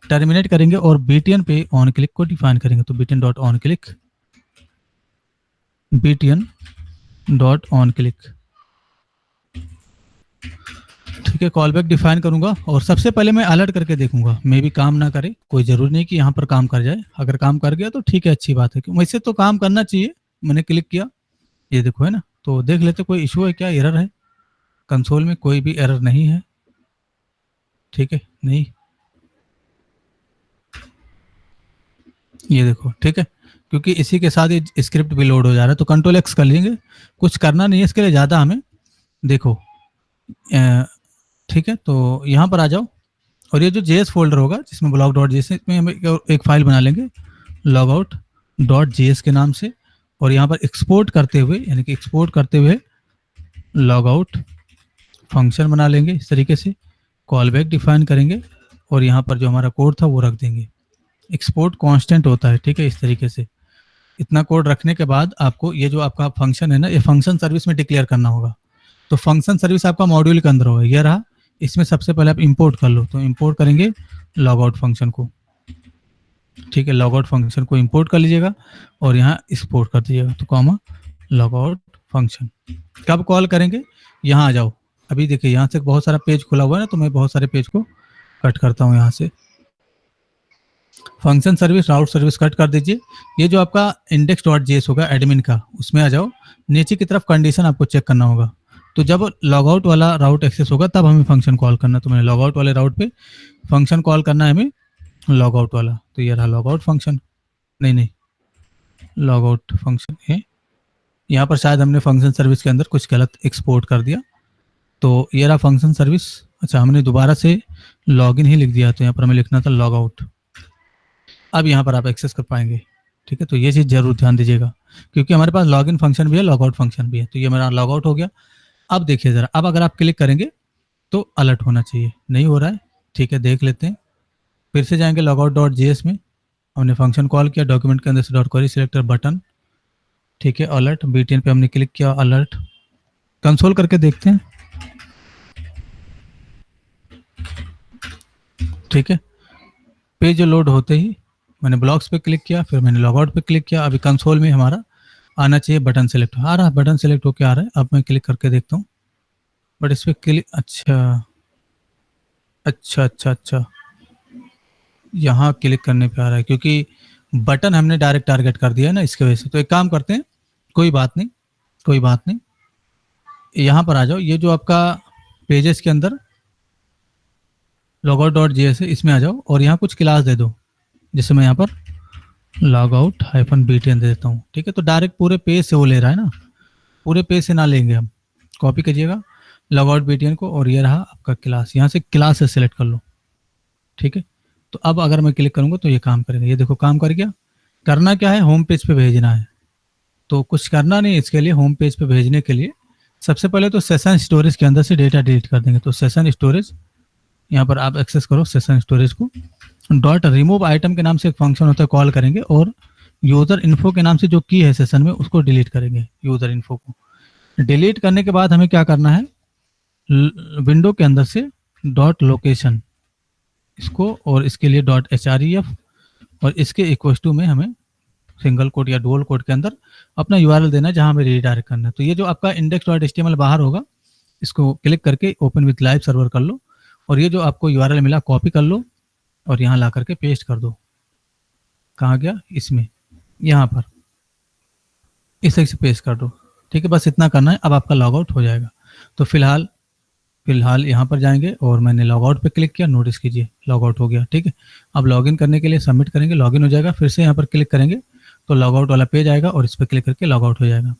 टर्मिनेट करेंगे और बीटीएन पे ऑन क्लिक को डिफाइन करेंगे। तो BTN dot on click, BTN dot on click, ठीक है। कॉल बैक डिफाइन करूंगा और सबसे पहले मैं अलर्ट करके देखूंगा, मे भी काम ना करे, कोई जरूरी नहीं कि यहाँ पर काम कर जाए। अगर काम कर गया तो ठीक है, अच्छी बात है, क्यों वैसे तो काम करना चाहिए। मैंने क्लिक किया, ये देखो है ना। तो देख लेते कोई इशू है क्या, एरर है। कंसोल में कोई भी एरर नहीं है, ठीक है, नहीं, ये देखो, ठीक है। क्योंकि इसी के साथ ये स्क्रिप्ट भी लोड हो जा रहा है। तो कंट्रोल एक्स कर लेंगे, कुछ करना नहीं है इसके लिए ज़्यादा हमें, देखो, ठीक है। तो यहाँ पर आ जाओ और ये जो जेएस फोल्डर होगा जिसमें ब्लॉग डॉट जेएस, इसमें हम एक फाइल बना लेंगे लॉग आउट डॉट जेएस के नाम से, और यहाँ पर एक्सपोर्ट करते हुए यानी कि एक्सपोर्ट करते हुए लॉग आउट फंक्शन बना लेंगे इस तरीके से। कॉल बैक डिफाइन करेंगे और यहाँ पर जो हमारा कोड था वो रख देंगे। एक्सपोर्ट कांस्टेंट होता है, ठीक है, इस तरीके से। इतना कोड रखने के बाद आपको ये जो आपका फंक्शन है ना, ये फंक्शन सर्विस में डिक्लेयर करना होगा। तो फंक्शन सर्विस आपका मॉड्यूल के अंदर होगा, ये रहा। इसमें सबसे पहले आप इंपोर्ट कर लो। तो इंपोर्ट करेंगे लॉग आउट फंक्शन को, ठीक है। लॉग आउट फंक्शन को इंपोर्ट कर लीजिएगा और यहाँ एक्सपोर्ट कर दीजिएगा। तो कॉमा लॉग आउट फंक्शन कब कॉल करेंगे, यहाँ आ जाओ। अभी देखिए यहाँ से बहुत सारा पेज खुला हुआ है ना, तो मैं बहुत सारे पेज को कट करता हूँ यहाँ से। फंक्शन सर्विस राउट सर्विस कट कर दीजिए। ये जो आपका इंडेक्स डॉट जेएस होगा एडमिन का, उसमें आ जाओ। नीचे की तरफ कंडीशन आपको चेक करना होगा। तो जब लॉग आउट वाला राउट एक्सेस होगा तब हमें फंक्शन कॉल करना। तो मैंने लॉग आउट वाले राउट पे फंक्शन कॉल करना है हमें, लॉग आउट वाला। तो ये रहा लॉग आउट फंक्शन, नहीं, लॉग आउट फंक्शन है। यहाँ पर शायद हमने फंक्शन सर्विस के अंदर कुछ गलत एक्सपोर्ट कर दिया। तो ये रहा फंक्शन सर्विस। अच्छा, हमने दोबारा से लॉगिन ही लिख दिया, तो यहाँ पर हमें लिखना था लॉग आउट। अब यहाँ पर आप एक्सेस कर पाएंगे, ठीक है। तो ये चीज़ जरूर ध्यान दीजिएगा क्योंकि हमारे पास लॉगिन फंक्शन भी है, लॉग आउट फंक्शन भी है। तो ये मेरा लॉग आउट हो गया। अब देखिए ज़रा, अब अगर आप क्लिक करेंगे तो अलर्ट होना चाहिए, नहीं हो रहा है, ठीक है। देख लेते हैं, फिर से जाएंगे लॉग आउट डॉट जेएस में, हमने फंक्शन कॉल किया, डॉक्यूमेंट के अंदर से डॉट क्वेरी सिलेक्टर बटन, ठीक है, अलर्ट बीटीएन पे हमने क्लिक किया, अलर्ट, कंसोल करके देखते हैं, ठीक है। पेज लोड होते ही मैंने ब्लॉक्स पे क्लिक किया, फिर मैंने लॉगआउट पे क्लिक किया, अभी कंसोल में हमारा आना चाहिए बटन सेलेक्ट, आ रहा है बटन सेलेक्ट होके आ रहा है। अब मैं क्लिक करके देखता हूँ, बट इस पर क्लिक, अच्छा अच्छा अच्छा अच्छा, यहाँ क्लिक करने पे आ रहा है क्योंकि बटन हमने डायरेक्ट टारगेट कर दिया है ना, इसके वजह से। तो एक काम करते हैं, कोई बात नहीं, कोई बात नहीं, यहाँ पर आ जाओ, ये जो आपका पेजेस के अंदर लॉगआउट डॉट जेएस है, इसमें आ जाओ और यहाँ कुछ क्लास दे दो, जैसे मैं यहाँ पर लॉगआउट हाइफन बीटीएन दे देता हूँ, ठीक है। तो डायरेक्ट पूरे पेज से वो ले रहा है ना, पूरे पेज से ना लेंगे हम, कॉपी करिएगा लॉगआउट बीटीएन को, और ये रहा आपका क्लास, यहाँ से क्लास से सिलेक्ट कर लो, ठीक है। तो अब अगर मैं क्लिक करूंगा तो ये काम करेगा, ये देखो काम कर गया। करना क्या है, होम पेज पे भेजना है, तो कुछ करना नहीं इसके लिए। होम पेज पे भेजने के लिए सबसे पहले तो सेशन स्टोरेज के अंदर से डेटा डिलीट कर देंगे। तो सेशन स्टोरेज, यहाँ पर आप एक्सेस करो सेशन स्टोरेज को, डॉट रिमूव आइटम के नाम से एक फंक्शन होता है, कॉल करेंगे, और यूजर इन्फो के नाम से जो की है सेशन में उसको डिलीट करेंगे, यूजर इन्फो को। डिलीट करने के बाद हमें क्या करना है, विंडो के अंदर से डॉट लोकेशन इसको, और इसके लिए डॉट href, और इसके इक्वल टू में हमें सिंगल कोट या डुअल कोट के अंदर अपना यूआरएल देना है जहां हमें रीडायरेक्ट करना है। तो ये जो आपका इंडेक्स डॉट एचटीएमएल बाहर होगा, इसको क्लिक करके ओपन विथ लाइव सर्वर कर लो, और ये जो आपको यूआरएल मिला कॉपी कर लो और यहाँ ला करके पेस्ट कर दो। कहाँ गया, इसमें, यहाँ पर इस तरह से पेस्ट कर दो, ठीक है। बस इतना करना है, अब आपका लॉग आउट हो जाएगा। तो फिलहाल यहाँ पर जाएंगे और मैंने लॉग आउट पे क्लिक किया, नोटिस कीजिए लॉग आउट हो गया, ठीक है। अब लॉगिन करने के लिए सबमिट करेंगे, लॉगिन हो जाएगा, फिर से यहाँ पर क्लिक करेंगे तो लॉग आउट वाला पेज आएगा और इस पर क्लिक करके लॉग आउट हो जाएगा,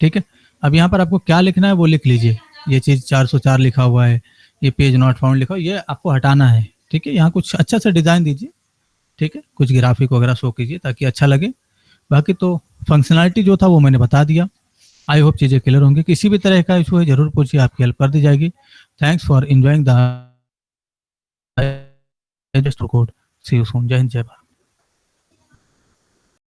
ठीक है। अब यहाँ पर आपको क्या लिखना है वो लिख लीजिए, ये चीज़ 404 लिखा हुआ है, ये पेज नॉट फाउंड लिखा हुआ है, ये आपको हटाना है, ठीक है। यहाँ कुछ अच्छा सा डिज़ाइन दीजिए, ठीक है, कुछ ग्राफिक वगैरह शो कीजिए ताकि अच्छा लगे। बाकी तो फंक्शनैलिटी जो था वो मैंने बता दिया। आई होप चीज़ें क्लियर होंगी। किसी भी तरह का इशू है जरूर पूछिए, आपकी हेल्प कर दी जाएगी। Thanks for enjoying the code. See you soon. जय हिंद, जय भारत।